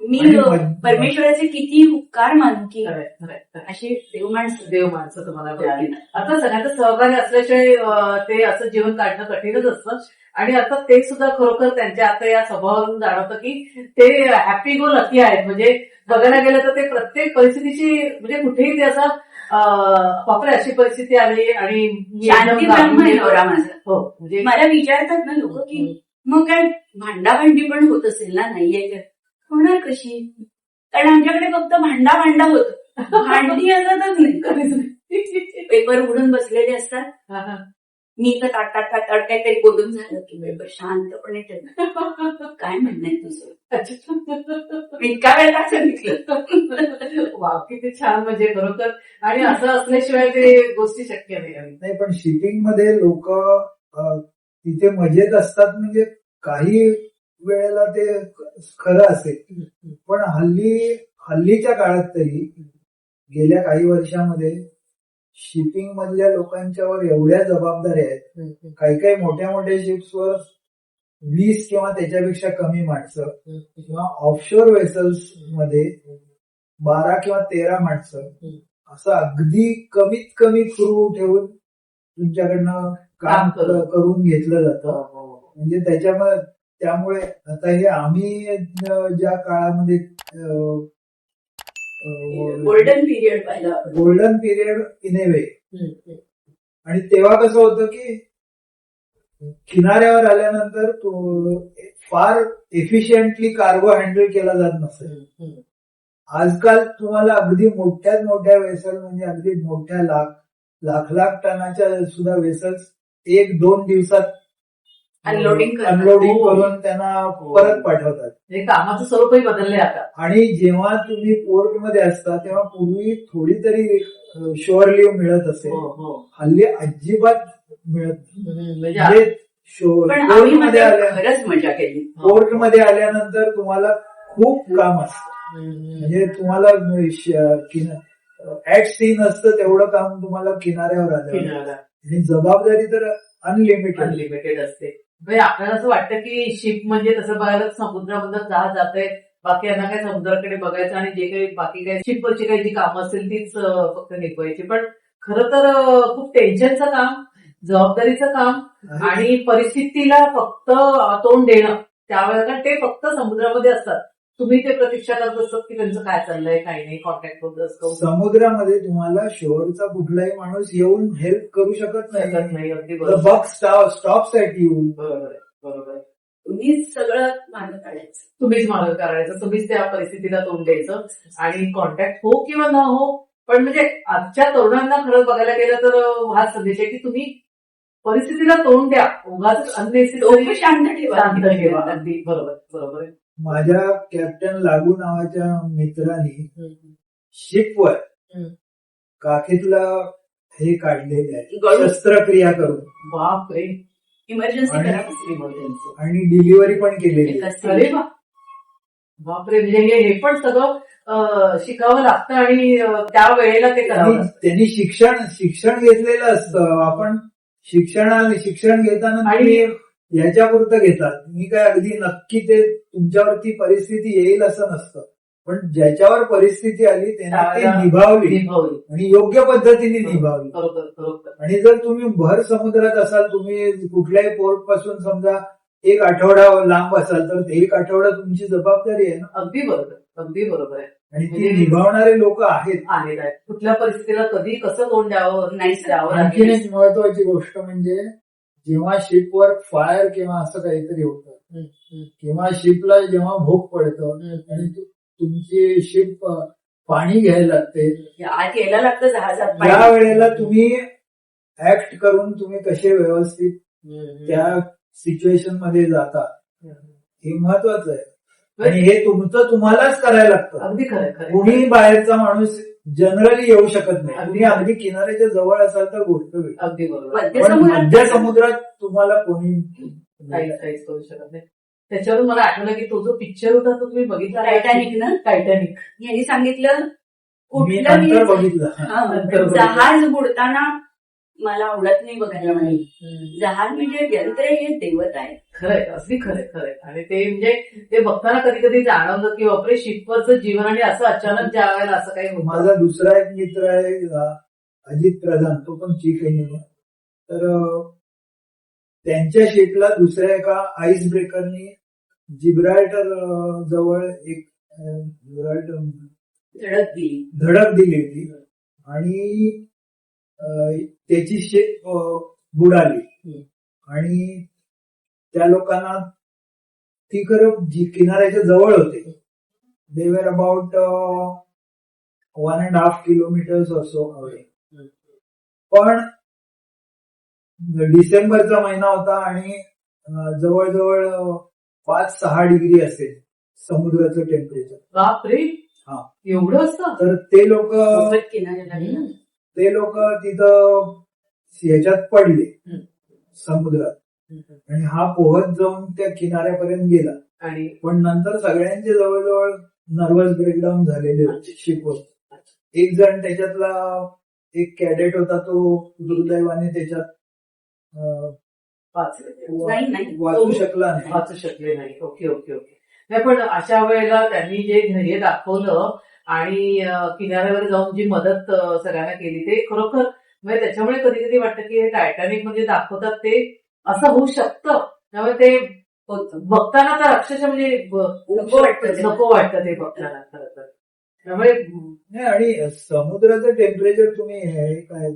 मी आणि मग- परमेश्वराचे किती उपकार मानू की खरंय, खरंय, खरंय. अशी देव माणसं. देव माणसं तुम्हाला मिळाली. आता सगळ्यांचा सहभागी असल्याशिवाय ते असं जीवन काढणं कठीणच असतं. आणि आता ते सुद्धा खरोखर त्यांच्या आता या स्वभावावरून जाणवतं की ते हॅपी गो लकी आहेत. म्हणजे बघायला गेलं तर ते प्रत्येक परिस्थितीची म्हणजे कुठेही ते असं बापरे अशी परिस्थिती आली आणि मी शांती एकदम ब्रह्म आहे गांभीर्य- नवरा माझा. हो म्हणजे मला विचारतात ना लोक की मग काय भांडाभांडी पण होत असेल ना. नाहीये तर होणार कशी, कारण आमच्याकडे फक्त भांडा होत, भांडी असतच नाही. पेपर उडून बसलेले असतात, हा, हा. मी तर ताट काहीतरी बोलून झालं की पेपर शांतपणे ठेवलं. काय म्हणणं आहे तुझं, मी इतका वेळ का सांगितलं. वा किती छान. म्हणजे खरोखर आणि असं असल्याशिवाय ते गोष्टी शक्य नाही. नाही, पण शिपिंग मध्ये लोक तिथे मजेत असतात. म्हणजे काही वेळेला ते खरं असेल, पण हल्लीच्या काळात तरी गेल्या काही वर्षामध्ये शिपिंग मधल्या लोकांच्यावर एवढ्या जबाबदाऱ्या आहेत. काही मोठ्या मोठ्या शिप्सवर 20 किंवा त्याच्यापेक्षा कमी माणसं, किंवा ऑफशोर वेसल्स मध्ये 12 किंवा 13 माणसं, असं अगदी कमीत कमी क्रू ठेवून तुमच्याकडनं काम करून घेतलं जातं. म्हणजे त्यामुळे आता हे आम्ही ज्या काळामध्ये गोल्डन पिरियड पाहिला. गोल्डन पिरियड इन ए वे. आणि तेव्हा कसं होतं की किनाऱ्यावर आल्यानंतर फार एफिशियंटली कार्गो हँडल केला जात नसेल. आजकाल तुम्हाला अगदी मोठ्यात मोठ्या वेसल, म्हणजे अगदी मोठ्या लाख टनाच्या सुद्धा वेसल्स 1-2 दिवसात अनलोडिंग करून त्यांना परत पाठवतात. म्हणजे कामाचं स्वरूपही बदलले आता. आणि जेव्हा तुम्ही पोर्टमध्ये असता तेव्हा पूर्वी थोडी तरी शोअर लिव्ह मिळत असेल. हल्ली अजिबात मिळत म्हणजे पण आम्ही पोर्टमध्ये खरंच मजा केली. पोर्टमध्ये आल्यानंतर तुम्हाला खूप काम असतं. म्हणजे तुम्हाला ऍट सी नसतं तेवढं काम तुम्हाला किनाऱ्यावर आलं. आणि जबाबदारी तर अनलिमिटेड असते. म्हणजे आपल्याला असं वाटतं की शिप म्हणजे तसं बघायला समुद्रामधून जहाज जाते, बाकी यांना काय समुद्राकडे बघायचं आणि जे काही बाकी काही शिपवरची काही जी कामं असतील तीच फक्त निभवायची. पण खरं तर खूप टेन्शनचं काम, जबाबदारीचं काम आणि परिस्थितीला फक्त तोंड देणं. त्यावेळेला ते फक्त समुद्रामध्ये असतात. तुम्ही ते प्रतीक्षा करत असतात की त्यांचं काय चाललंय, काही नाही, कॉन्टॅक्ट होत असतो. समुद्रामध्ये तुम्हाला शोअरचा कुठलाही माणूस येऊन हेल्प करू शकत नाही. अगदी The बरोबर. buck stops at you. बरोबर. तुम्हीच सगळं मार्ग काढायचं. तुम्हीच मार्ग करायचं, तुम्हीच त्या परिस्थितीला तोंड द्यायचं आणि कॉन्टॅक्ट हो किंवा न हो. पण म्हणजे आजच्या तरुणांना खरं बघायला गेलं तर हा संदेश आहे की तुम्ही परिस्थितीला तोंड द्या, उगाच अननेसेसरी शांत ठेवा. अगदी बरोबर आहे. माझ्या कॅप्टन लागू नावाच्या मित्राने शिपवर काखेतला हे काढलेले आहे, शस्त्रक्रिया करून. बापरे. इमर्जन्सी आणि- करा. आणि डिलिव्हरी पण केलेली आहे. अरे वा. बापरे, म्हणजे हे पण सगळं शिकावं लागतं आणि त्या वेळेला ते करावं लागतं. त्यांनी शिक्षण घेतलेलं असतं. आपण शिक्षण घेताना आणि- तुम्ही याच्यापुरतं घेतात. मी काय अगदी नक्की ते तुमच्यावरती परिस्थिती येईल असं नसतं, पण ज्याच्यावर परिस्थिती आली त्यांनी ती निभावली आणि योग्य पद्धतीने निभावली. बरोबर. आणि जर तुम्ही भर समुद्रात असाल, तुम्ही कुठल्याही पोर्ट पासून समजा 1 आठवडा लांब असाल, तर 1 आठवडा तुमची जबाबदारी आहे ना. अगदी बरोबर आहे. आणि ती निभावणारे लोक आहेत. कुठल्या परिस्थितीला कधी कसं तोंड द्यावं नाही द्यावं आणखीन लागेल. एक महत्वाची गोष्ट म्हणजे जेव्हा शिपवर फायर किंवा असं काहीतरी होतं किंवा शिपला जेव्हा भूक पडतं आणि तुमची शिप पाणी घ्यायला लागते, आत यायला लागतं जहाजात त्या पाणी. वेळेला तुम्ही ऍक्ट करून तुम्ही कसे व्यवस्थित त्या सिच्युएशन मध्ये जाता हे महत्वाचं आहे. आणि हे तुम्हालाच करायला लागतं. अगदी खरं. कुणीही बाहेरचा माणूस जनरली येऊ शकत नाही. तुम्ही अगदी किनाऱ्याच्या जवळ असाल तर गोष्ट वेगळी. अगदी बरोबर. मध्य पण समुद्रात मध्य समुद्रात तुम्हाला कोणी काहीच करू शकत नाही. त्याच्यावरून मला आठवलं की तो जो पिक्चर होता तो तुम्ही बघितला, टायटॅनिक ना, टायटॅनिक. यांनी सांगितलं मी कुठलंही नंतर बघितलं. नंतर बघितलं. जहाज बुडताना मला आवडत नाही बघायला म्हणे. जहाज म्हणजे यंत्र हे देवत आहे. खरंय, अगदी खरंय. आणि ते म्हणजे ते बघताना कधी कधी जाणवलं की बापरे, शिपवरचं जीवन आणि असं अचानक ज्या वेळेला असं काही होतं. माझा दुसरा एक मित्र आहे अजित प्रधान, तो पण चीफ इंजिनियर. तर त्यांच्या शिपला दुसऱ्या एका आईस ब्रेकरनी जिब्राल्टर जवळ एक धडक दिली होती आणि त्याची शिप बुडाली. आणि त्या लोकांना ती खरं जी किनाऱ्याच्या जवळ होते, दे वर अबाउट 1.5 किलोमीटर्स असो अवे. पण डिसेंबरचा महिना होता आणि जवळजवळ 5-6 डिग्री असेल समुद्राचं टेम्परेचर. बापरे, हा. एवढं असतं. तर ते लोक किनाऱ्याला तिथं ह्याच्यात पडले समुद्रात आणि हा पोहत जाऊन त्या किनाऱ्यापर्यंत गेला. आणि पण नंतर सगळ्यांचे जवळजवळ नर्वस ब्रेकडाऊन झालेले होते शिपवर. एक जण त्याच्यातला एक कॅडेट होता, तो दुर्दैवाने त्याच्यात वाचू शकला नाही. वाचू शकले नाही. ओके. नाही, पण अशा वेळेला त्यांनी जे धैर्य दाखवलं आणि किनाऱ्यावर जाऊन जी मदत सगळ्यांना केली, ते खरोखर म्हणजे त्याच्यामुळे कधी कधी वाटतं की हे टायटॅनिक म्हणजे दाखवतात ते असं होऊ शकतं. त्यामुळे ते बघताना तर अक्षरशः म्हणजे नको वाटतं ते बघताना खरं तर. त्यामुळे नाही, आणि समुद्राचं टेम्परेचर तुम्ही हे काय,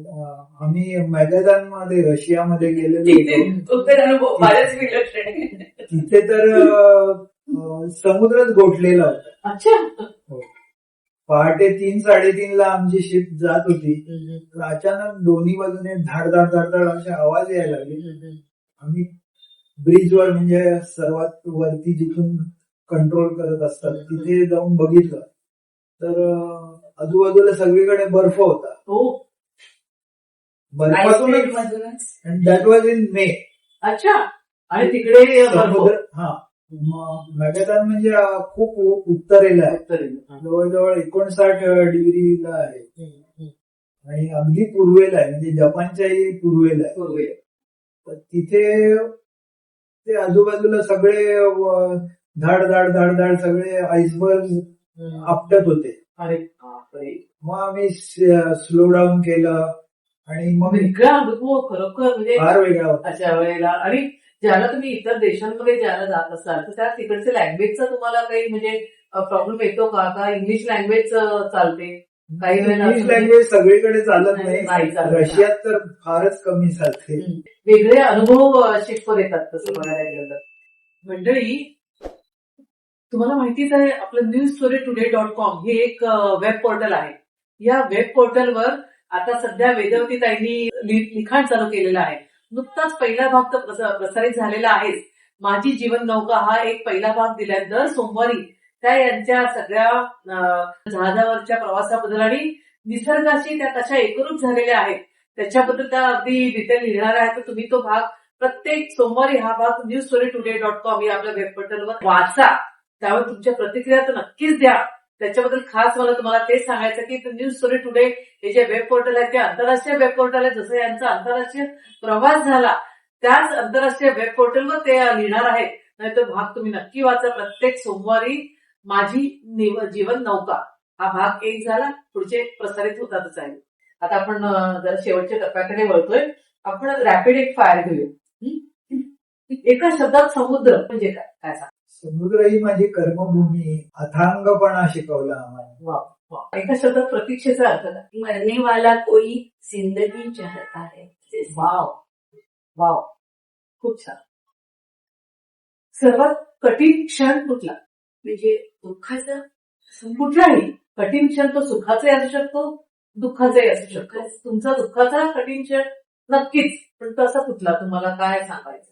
आम्ही मॅगझान मध्ये रशियामध्ये गेलेलो होतो. फारच विलक्षण आहे. तिथे तर समुद्रच गोठलेला होता. अच्छा. पहाटे 3-3:30 आमची शिप जात होती. तर अचानक दोन्ही बाजूने धाड धाड धाड धाड असे आवाज यायला लागले. आम्ही ब्रिजवर म्हणजे सर्वात वरती जिथून कंट्रोल करत असतात तिथे जाऊन बघितलं, तर आजूबाजूला सगळीकडे बर्फ होता. बर्फातूनच, दॅट वॉज इन मे. अच्छा. आणि तिकडे समुद्र, हा, मॅगझान म्हणजे खूप उत्तरेला आहे, जवळजवळ 59 डिग्रीला आहे आणि अगदी पूर्वेला आहे, म्हणजे जपानच्याही पूर्वेला आहे. तर तिथे ते आजूबाजूला सगळे धाड धाड धाड धाड सगळे आईसबर्ग आपटत होते. अरे, मग आम्ही स्लो डाऊन केलं आणि मग वेगळा अनुभव खरोखर म्हणजे फार वेगळा होता. अशा वेळेला. आणि ज्याला तुम्ही इतर देशांमध्ये ज्याला जात असाल तर त्या तिकडचे लँग्वेजचा तुम्हाला काही म्हणजे प्रॉब्लेम येतो का इंग्लिश लँग्वेज चालते काही वेळेला? इंग्लिश लँग्वेज सगळीकडे चालत नाही नाही, चालत. रशियात तर फारच कमी चालते. वेगळे अनुभव शिकवर येतात तसं बघायला गेलं तर. मंडळी, तुम्हाला माहितीच आहे आपलं newstorytoday.com हे एक वेब पोर्टल आहे. या वेब पोर्टलवर आता सध्या वेदवती ताईंनी लिखाण चालू केलेलं आहे. नुकताच पहिला भाग तर प्रसारित झालेला आहे. माझी जीवन नौका हा एक पहिला भाग दिलाय. दर सोमवारी त्या यांच्या सगळ्या जहाजावरच्या प्रवासाबद्दल आणि निसर्गाशी त्या कशा एकरूप झालेल्या आहेत त्याच्याबद्दल त्या अगदी डिटेल लिहिणार आहे. तर तुम्ही तो भाग प्रत्येक सोमवारी हा भाग newstorytoday.com या आपल्या वेब पोर्टलवर वाचा त्यामुळे तुमच्या प्रतिक्रिया तर नक्कीच द्या. त्याच्याबद्दल खास मला तुम्हाला तेच सांगायचं की न्यूज स्टोरी टुडे हे जे वेब पोर्टल आहे ते आंतरराष्ट्रीय वेब पोर्टल आहे. जसं यांचा आंतरराष्ट्रीय प्रवास झाला त्याच आंतरराष्ट्रीय वेब पोर्टलवर ते लिहिणार आहेत. नाही तो भाग तुम्ही नक्की वाचा. प्रत्येक सोमवारी माझी जीवन नौका हा भाग 1 झाला. पुढचे प्रसारित होतातच आहे. आता आपण जरा शेवटच्या टप्प्याकडे वळतोय. आपण रॅपिड एक फायर घेऊया. एका शब्दात समुद्र म्हणजे काय काय सांग? समुद्र ही माझी कर्मभूमी, अथांगपणा शिकवला आम्हाला. वा वा. एका शब्दात प्रतीक्षेचा अर्थ काय? मरने वाला कोई जिंदगी चाहता है. वाव वाव, खूप छान. सर्वात कठीण क्षण कुठला? म्हणजे दुःखाचं कुठलाही कठीण क्षण तो सुखाचाही असू शकतो, दुःखाचाही असू शकतो. तुमचा दुःखाचा कठीण क्षण नक्कीच, पण तो असा कुठला तुम्हाला काय सांगायचं?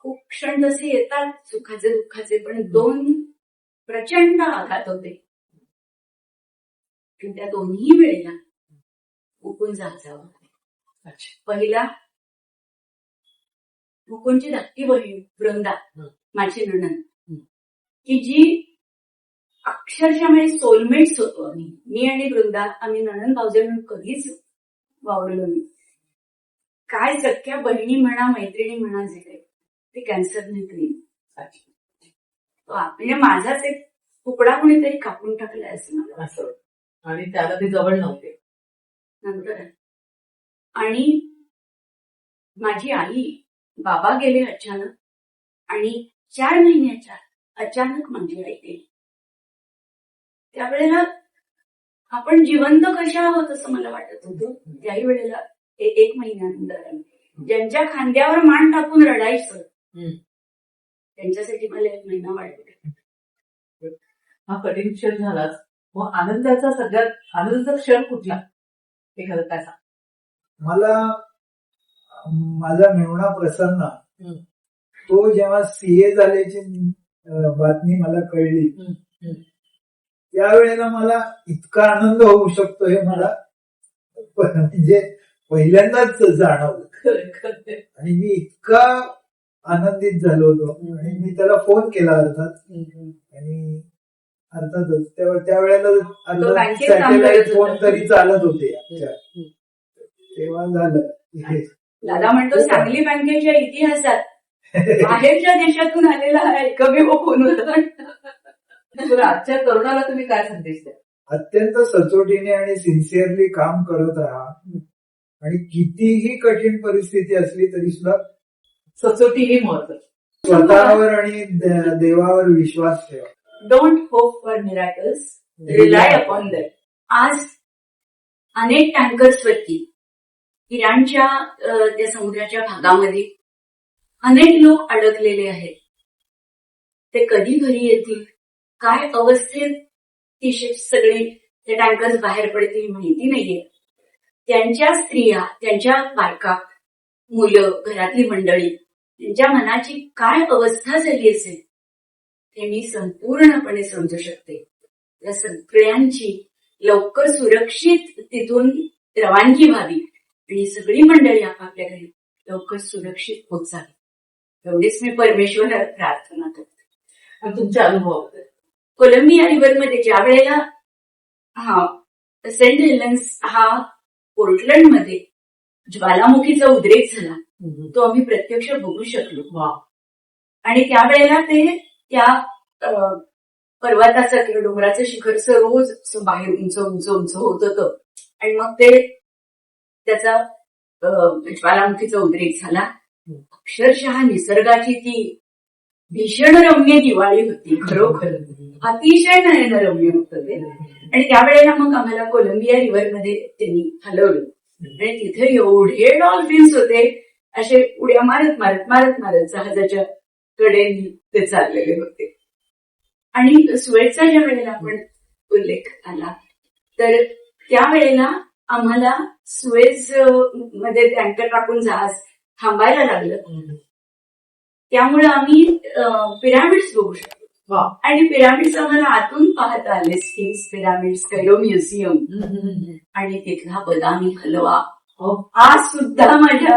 खूप क्षण जसे येतात सुखाचे दुःखाचे, पण 2 प्रचंड आघात होते. पण त्या दोन्ही वेळेला मुकुंद जायचं. पहिला मुकुंदची धाकटी बहीण वृंदा, माझी नणंद, की जी अक्षरशः म्हणजे सोलमेट्स होतो आम्ही. मी आणि वृंदा आम्ही नणंद भावजय म्हणून कधीच वावरलो नाही. काय सख्या बहिणी म्हणा, मैत्रिणी म्हणा, जे काही ते कॅन्सरने गेली. म्हणजे माझाच एक तुकडा कुणीतरी कापून टाकलाय असं मला असं. आणि त्याला ते जवळ नव्हते. नंतर आणि माझी आई, बाबा गेले अचानक, आणि 4 महिन्याच्या अचानक माझी आई गेली. त्यावेळेला आपण जिवंत कशा आहोत असं मला वाटत होतं. त्याही वेळेला 1 महिन्यानंतर ज्यांच्या खांद्यावर मान टाकून रडायचं त्यांच्यासाठी मला 1 महिना वाढतो. हा कठीण क्षण झालाच. मग आनंदाचा सगळ्यात आनंदाचा क्षण कुठला? एखादं काय सांग? मला माझा मेवणा प्रसन्न, तो जेव्हा सीए झाल्याची बातमी मला कळली त्यावेळेला मला इतका आनंद होऊ शकतो हे मला म्हणजे पहिल्यांदाच जाणवलं. आणि मी इतका आनंदित झालो होतो. आणि मी त्याला फोन केला अर्थात. आणि अर्थातच त्यावेळेला सॅटेलाइट फोन तरी चालत होते. तेव्हा झालं. दादा म्हणतो सांगली बँकेच्या इतिहासात बाहेरच्या देशातून आलेला हा एकमेव फोन होता. आजच्या तरुणाला तुम्ही काय संदेश द्या? अत्यंत सचोटीने आणि सिन्सिअरली काम करत राहा. आणि कितीही कठीण परिस्थिती असली तरी सुद्धा सचोटी ही महत्वाची. स्वतःवर आणि देवावर विश्वास ठेवा. Don't hope for miracles, rely upon that. आज अनेक टँकर्सवरती इराणच्या त्या समुद्राच्या भागामध्ये अनेक लोक अडकलेले आहेत. ते कधी घरी येतील, काय अवस्थेत ती शिप सगळी ते टँकर्स बाहेर पडतील माहिती नाहीये. त्यांच्या स्त्रिया, त्यांच्या बायका, मुलं, घरातली मंडळी, त्यांच्या मनाची काय अवस्था झाली असेल ते मी संपूर्णपणे समजू शकते. या सगळ्यांची लवकर सुरक्षित तिथून रवानगी व्हावी आणि सगळी मंडळी आपापल्या घरी लवकर सुरक्षित पोहोचावी एवढीच मी परमेश्वराला प्रार्थना करते. आणि तुमच्या अनुभव कोलंबिया रिव्हरमध्ये ज्या वेळेला सेंट हेलेन्स हा पोर्टलंडमध्ये ज्वालामुखीचा उद्रेक झाला तो आम्ही प्रत्यक्ष बघू शकलो. आणि त्यावेळेला ते त्या पर्वताचं किंवा डोंगराचं शिखरचं रोज बाहेर उंच उंच उंच होत होतं. आणि मग ते त्याचा ज्वालामुखीचा उद्रेक झाला. अक्षरशः निसर्गाची ती भीषण रम्य दिवाळी होती. खरोखर अतिशय नयनरम्य होतं ते. आणि त्यावेळेला मग आम्हाला कोलंबिया रिव्हरमध्ये त्यांनी हलवलं आणि तिथे एवढे डॉल्फिन्स होते, असे उड्या मारत मारत मारत मारत जहाजाच्या कडेने ते चाललेले होते. आणि सुएझचा ज्या वेळेला आपण उल्लेख आला तर त्यावेळेला आम्हाला सुएझ मध्ये टँकर टाकून जहाज थांबायला लागलं. त्यामुळे आम्ही पिरामिड्स बघू शकतो. आणि पिरामिड्स आम्हाला आतून पाहता आले. स्फिंक्स पिरामिड्स, कैरो म्युझियम आणि तिथला बदामी हलवा आज सुद्धा माझ्या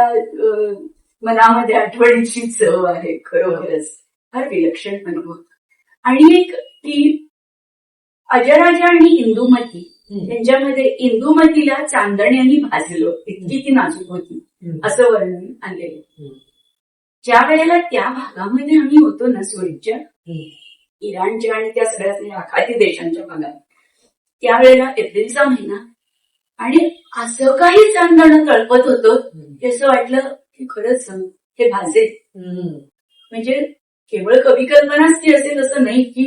मनामध्ये आठवणीची चव आहे. खरोखरच फार विलक्षण अनुभव. आणि एक ती अजराजा आणि इंदुमती त्यांच्यामध्ये इंदुमतीला चांदण्याने भाजलं, इतकी ती नाजूक होती असं वर्णन आलेलं. ज्या वेळेला त्या भागामध्ये आम्ही होतो ना, सोरीच्या इराणच्या आणि त्या सगळ्या आखाती देशांच्या भागात, त्यावेळेला एप्रिलचा महिना आणि असं काही चांदणं तळपत होतं की असं वाटलं की खरंच हे भाजेल. म्हणजे केवळ कवी कल्पनाच ती असेल असं नाही, की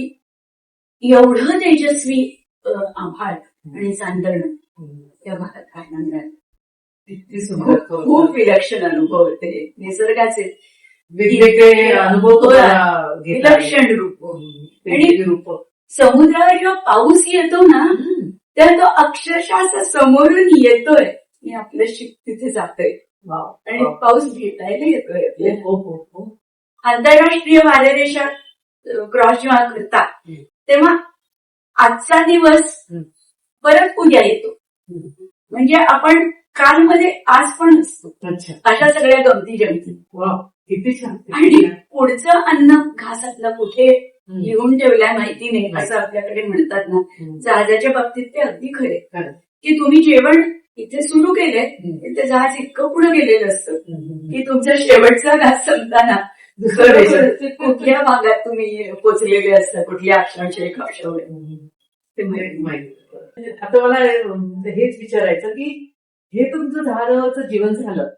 एवढं तेजस्वी आभाळ आणि चांदण त्या भागात पाहायला किती सुंदर खूप विलक्षण अनुभव होते निसर्गाचे, वेगवेगळे अनुभव तुम्हाला घेता आले. विलक्षण रूप. वेगवेगळी रूप. समुद्रावर जेव्हा पाऊस येतो ना, तर तो अक्षरशः असा समोरून येतोय आणि आपलं शिप तिथे जातोय वाव. आणि पाऊस भेटायला येतोय आपल्याला. हो हो हो. आंतरराष्ट्रीय वादरेषा क्रॉस जेव्हा करतात तेव्हा आजचा दिवस परत उद्या येतो. म्हणजे आपण कालमध्ये आज पण असतो. अच्छा. अशा सगळ्या गमती जमती. वाव, किती छान. आणि पुढचं अन्न घास आपला कुठे लिहून ठेवलाय माहिती नाही असं आपल्याकडे म्हणतात ना, जहाजाच्या बाबतीत ते अगदी खरे, की तुम्ही जेवण इथे सुरू केलंय ते जहाज इतकं पुढे गेलेलं असतं की तुमचा शेवटचा घास संपताना दुसऱ्या देशात कुठल्या भागात तुम्ही पोचलेले असता, कुठल्या अक्षांश रेखांशावर ते माहिती. आता मला हेच विचारायचं की हे तुमचं झाडावरचं जीवन झालं,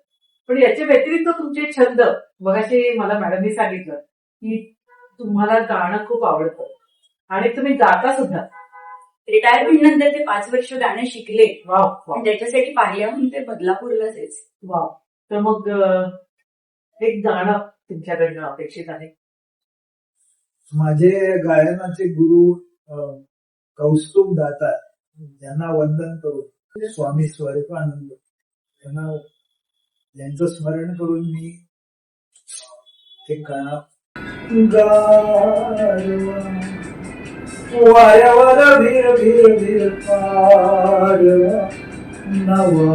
पण याच्या व्यतिरिक्त तुमचे छंद, मगाशी मला मॅडमनी सांगितलं की तुम्हाला गाणं खूप आवडतं आणि तुम्ही गाता सुद्धा. रिटायरमेंट नंतर ते 5 वर्ष गाणं शिकले. वाव वाव आणि त्याच्यासाठी पार्ल्याहून ते बदलापूरला जायचे. वाव. तर मग एक गाणं तुमच्याकडनं अपेक्षित आहे. माझे गायनाचे गुरु कौस्तुभ दाता, यांना वंदन करून स्वामी स्वरूपानंद यांचं स्मरण करून मी एक गाणं वाऱ्यावर भीर भीर भीर पारवा नवा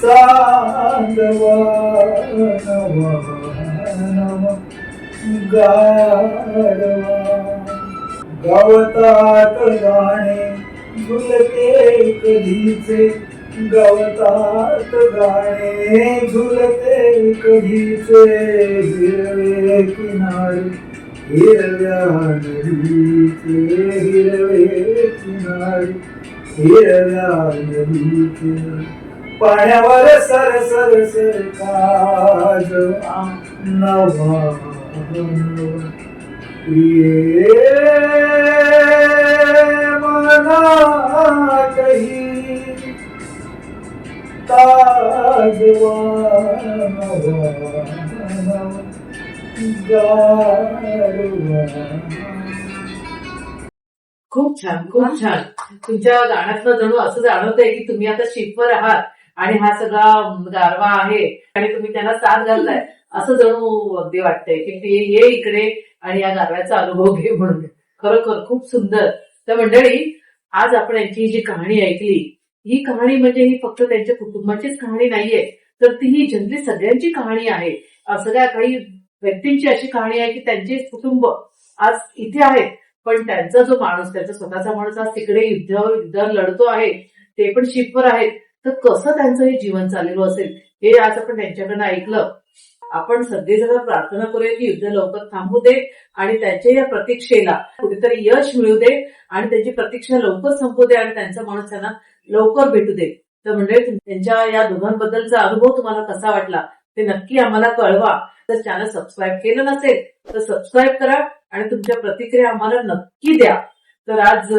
चांदवा नवा नवा गाडवा गवतात गाणे झुलते कधीचे, गवतात गाणे झुलते कधीचे, हिरवे किनारे हिरव्या नदीचे, हिरवे किनारे हिरव्या नदीचे, पाण्यावर सर सर सर काज नवा ये मनातही ताजवा नवा नवा गारवा. खूप छान, खूप छान. तुमच्या गाण्यातलं जणू असं जाणवतंय की तुम्ही आता शिपवर आहात आणि हा सगळा गारवा आहे आणि तुम्ही त्यांना साथ घालताय, असं जणू अगदी वाटतंय की ते ये इकडे आणि या गारव्याचा अनुभव घे म्हणून. खरोखर खूप सुंदर. तर मंडळी, आज आपण यांची जी कहाणी ऐकली, ही कहाणी म्हणजे ही फक्त त्यांच्या कुटुंबाचीच कहाणी नाहीये, तर ती ही जनरली सगळ्यांची कहाणी आहे. सगळ्या काही व्यक्तींची अशी कहाणी आहे की त्यांचे कुटुंब आज इथे आहेत, पण त्यांचा जो माणूस, त्यांचा स्वतःचा माणूस आज तिकडे युद्ध लढतो आहे, ते पण शिपवर आहेत. तर कसं त्यांचं हे जीवन चाललेलं असेल हे आज आपण त्यांच्याकडनं ऐकलं. आपण सगळेजण प्रार्थना करूया की युद्ध लवकर थांबू दे आणि त्यांच्या या प्रतीक्षेला कुठेतरी यश मिळू दे आणि त्यांची प्रतीक्षा लवकर संपू दे आणि त्यांचा माणूस त्यांना लवकर भेटू दे. तर म्हणजे त्यांच्या या दोघांबद्दलचा अनुभव तुम्हाला कसा वाटला ते नक्की आम्हाला कळवा. तर चॅनल सबस्क्राईब केलं नसेल तर सबस्क्राईब करा आणि तुमच्या प्रतिक्रिया आम्हाला नक्की द्या. तर आज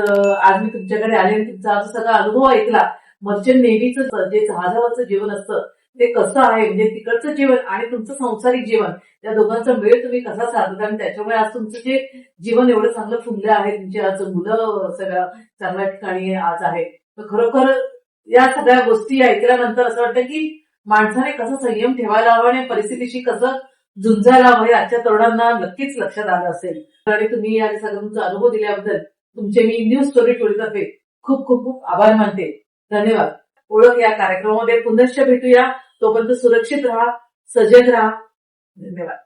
मी तुमच्याकडे आले आणि तुमचा आज सगळा अनुभव ऐकला. मर्चंट नेव्हीचं जे जहाजावरचं जीवन असतं ते कसं आहे, म्हणजे तिकडचं जीवन आणि तुमचं सांसारिक जीवन, त्या दोघांचा मेळ तुम्ही कसा साधता आणि त्याच्यामुळे आज तुमचं जे जीवन एवढं चांगलं फुललं आहे, तुमची आज मुलं सगळ्या चांगल्या ठिकाणी आज आहे. तर खरोखर या सगळ्या गोष्टी ऐकल्यानंतर असं वाटतं की माणसाने कसं संयम ठेवायला हवा आणि परिस्थितीशी कसं झुंजायला हवं हे आजच्या तरुणांना नक्कीच लक्षात आलं असेल. आणि तुम्ही या सगळं तुमचा अनुभव दिल्याबद्दल तुमचे मी न्यूज स्टोरी 24 तर्फे खूप खूप खूप आभार मानते. धन्यवाद. ओळख या कार्यक्रमामध्ये पुनश्च भेटूया. तोपर्यंत सुरक्षित राहा, सजग राहा. धन्यवाद.